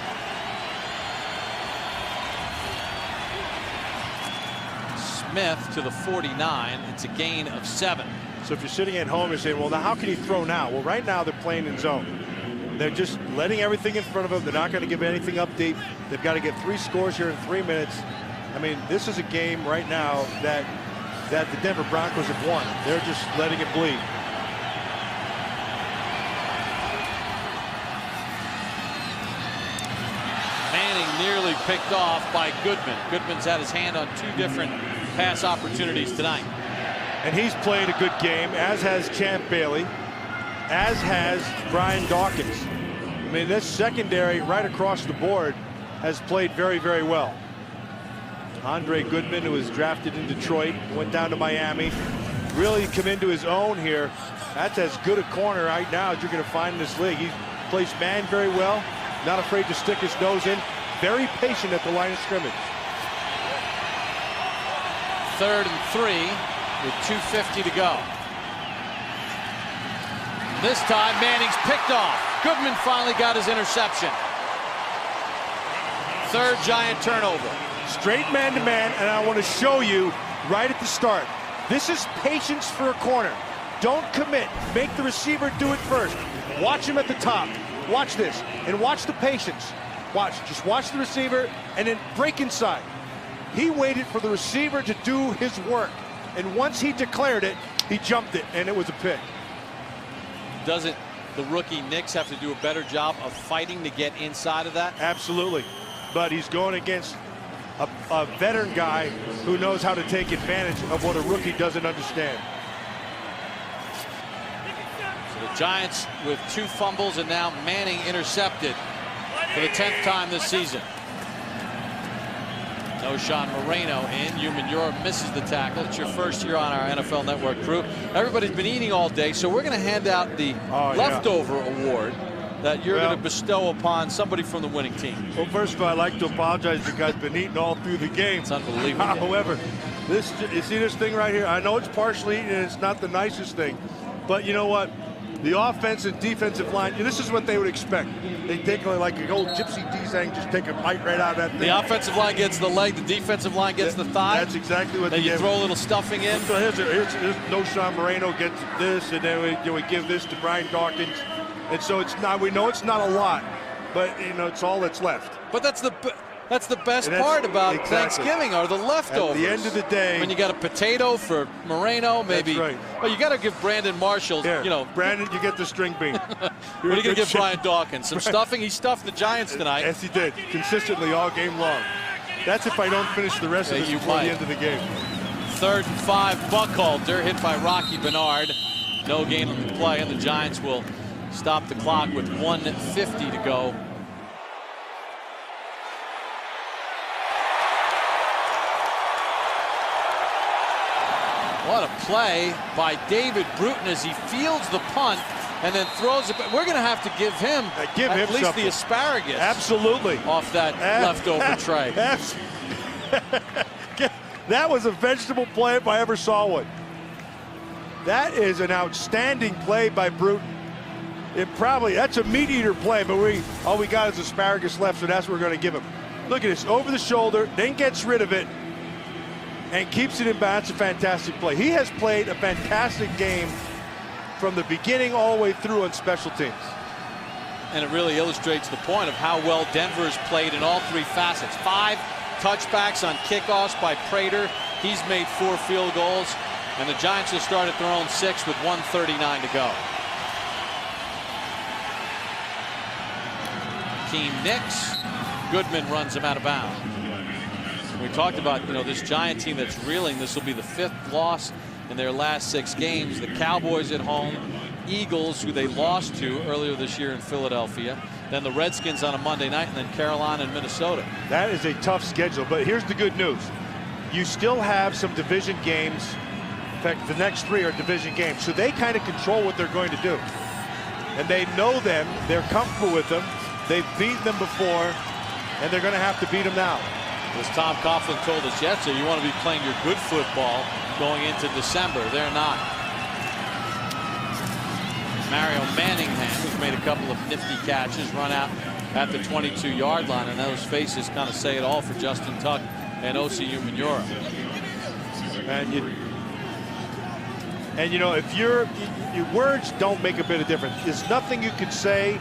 S1: Smith to the 49. It's a gain of 7.
S2: So if you're sitting at home, you're saying, well, now how can he throw now? Well, right now they're playing in zone. They're just letting everything in front of them. They're not going to give anything up deep. They've got to get 3 scores here in 3 minutes. I mean, this is a game right now that the Denver Broncos have won. They're just letting it bleed.
S1: Manning nearly picked off by Goodman. Goodman's had his hand on 2 different pass opportunities tonight.
S2: And he's played a good game, as has Champ Bailey, as has Brian Dawkins. I mean, this secondary right across the board has played very, very well. Andre Goodman, who was drafted in Detroit, went down to Miami, really come into his own here. That's as good a corner right now as you're going to find in this league. He plays man very well, not afraid to stick his nose in, very patient at the line of scrimmage.
S1: 3rd and 3 with 2:50 to go. This time Manning's picked off. Goodman finally got his interception. 3rd Giant turnover.
S2: Straight man-to-man, and I want to show you right at the start. This is patience for a corner. Don't commit. Make the receiver do it first. Watch him at the top. Watch this, and watch the patience. Watch, just watch the receiver, and then break inside. He waited for the receiver to do his work, and once he declared it, he jumped it, and it was a pick.
S1: Doesn't the rookie Nix have to do a better job of fighting to get inside of that?
S2: Absolutely, but he's going against a veteran guy who knows how to take advantage of what a rookie doesn't understand.
S1: So the Giants with 2 fumbles, and now Manning intercepted for the 10th time this season. No Sean Moreno in. Human Europe misses the tackle. It's your first year on our NFL Network crew. Everybody's been eating all day, so we're going to hand out the leftover award that you're going to bestow upon somebody from the winning team.
S2: Well, first of all, I'd like to apologize. You guys been eating all through the game.
S1: It's unbelievable.
S2: However, you see this thing right here? I know it's partially eaten and it's not the nicest thing, but you know what? The offense and defensive line, this is what they would expect. They take like an old gypsy D-Zang, just take a bite right out of that thing.
S1: The offensive line gets the leg, the defensive line gets the thigh.
S2: That's exactly what
S1: then
S2: they
S1: you
S2: give.
S1: throw a little stuffing in.
S2: So here's no Sean Moreno gets this, and then we give this to Brian Dawkins. And so it's not, we know it's not a lot, but it's all that's left.
S1: But that's the best part about Thanksgiving are the leftovers.
S2: At the end of the day,
S1: when you got a potato for Moreno, maybe.
S2: That's right.
S1: Well, you got to give Brandon Marshall.
S2: Here, Brandon, you get the string bean.
S1: What are you going to give Brian Dawkins? Some stuffing? He stuffed the Giants tonight.
S2: Yes, he did, consistently all game long. That's if I don't finish the rest of this before the end of the game.
S1: 3rd and 5, Buckhalter hit by Rocky Bernard. No gain on the play, and the Giants will stop the clock with 1:50 to go. What a play by David Bruton as he fields the punt and then throws it. But we're going to have to give him at least
S2: something.
S1: The asparagus.
S2: Absolutely.
S1: Off that leftover tray.
S2: That was a vegetable play if I ever saw one. That is an outstanding play by Bruton. That's a meat eater play, but all we got is asparagus left, so that's what we're going to give him. Look at this, over the shoulder, then gets rid of it and keeps it in bounds. It's a fantastic play. He has played a fantastic game from the beginning all the way through on special teams.
S1: And it really illustrates the point of how well Denver has played in all 3 facets. 5 touchbacks on kickoffs by Prater. He's made 4 field goals. And the Giants will start at their own 6 with 1:39 to go. Team Nix. Goodman runs him out of bounds. We talked about, this Giant team that's reeling. This will be the 5th loss in their last 6 games. The Cowboys at home, Eagles, who they lost to earlier this year in Philadelphia, then the Redskins on a Monday night, and then Carolina and Minnesota.
S2: That is a tough schedule, but here's the good news. You still have some division games. In fact, the next 3 are division games, so they kind of control what they're going to do. And they know them, they're comfortable with them, they've beaten them before, and they're going to have to beat them now.
S1: As Tom Coughlin told us yesterday, you want to be playing your good football going into December. They're not. Mario Manningham, who's made a couple of nifty catches, run out at the 22-yard line, and those faces kind of say it all for Justin Tuck and Osi Umenyiora.
S2: And if your words don't make a bit of difference, there's nothing you can say.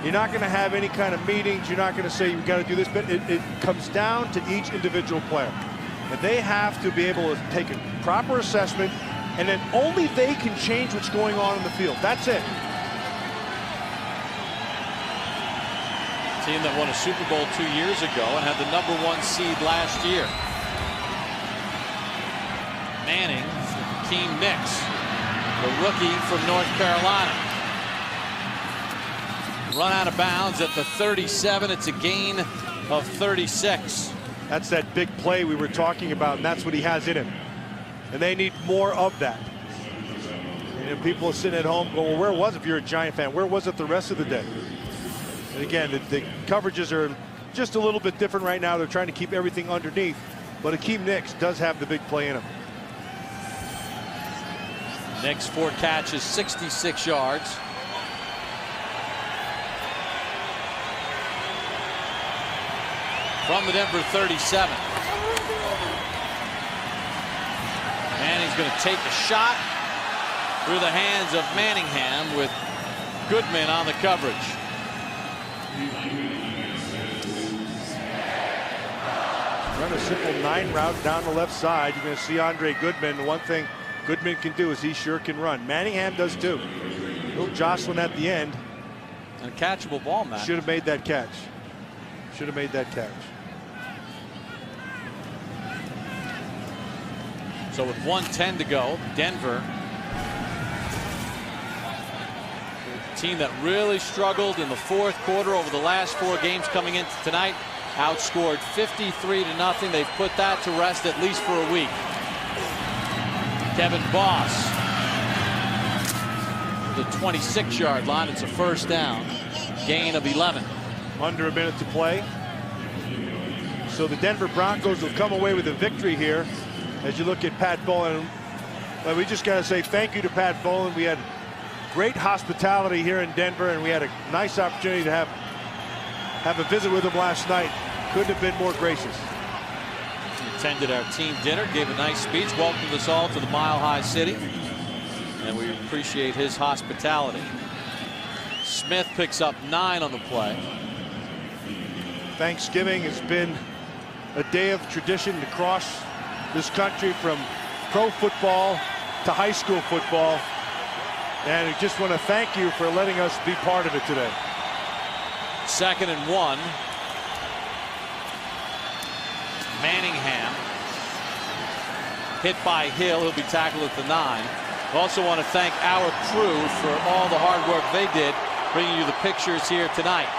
S2: You're not going to have any kind of meetings. You're not going to say you've got to do this, but it comes down to each individual player. And they have to be able to take a proper assessment, and then only they can change what's going on in the field. That's it.
S1: Team that won a Super Bowl 2 years ago and had the #1 seed last year. Manning, Keem Nix, the rookie from North Carolina. Run out of bounds at the 37. It's a gain of 36.
S2: That's that big play we were talking about, and that's what he has in him. And they need more of that. And people are sitting at home going, well, where was it if you're a Giant fan? Where was it the rest of the day? And again, the coverages are just a little bit different right now. They're trying to keep everything underneath. But Akeem Nix does have the big play in him.
S1: Nix 4 catches, 66 yards. From the Denver 37. Manning's going to take a shot through the hands of Manningham with Goodman on the coverage.
S2: Run a simple 9 route down the left side. You're going to see Andre Goodman. The one thing Goodman can do is he sure can run. Manningham does too. A little jostling at the end.
S1: And a catchable ball, Matt.
S2: Should have made that catch. Should have made that catch.
S1: So with 1:10 to go, Denver, a team that really struggled in the 4th quarter over the last 4 games coming into tonight, outscored 53-0. They've put that to rest at least for a week. Kevin Boss, the 26-yard line. It's a 1st down, gain of 11.
S2: Under a minute to play. So the Denver Broncos will come away with a victory here. As you look at Pat Bowlen, well, we just got to say thank you to Pat Bowlen. We had great hospitality here in Denver, and we had a nice opportunity to have a visit with him last night. Couldn't have been more gracious.
S1: He attended our team dinner, gave a nice speech, welcomed us all to the Mile High City, and we appreciate his hospitality. Smith picks up 9 on the play.
S2: Thanksgiving has been a day of tradition across this country, from pro football to high school football, and we just want to thank you for letting us be part of it today.
S1: 2nd and 1. Manningham hit by Hill. He'll be tackled at the 9. We also want to thank our crew for all the hard work they did, bringing you the pictures here tonight.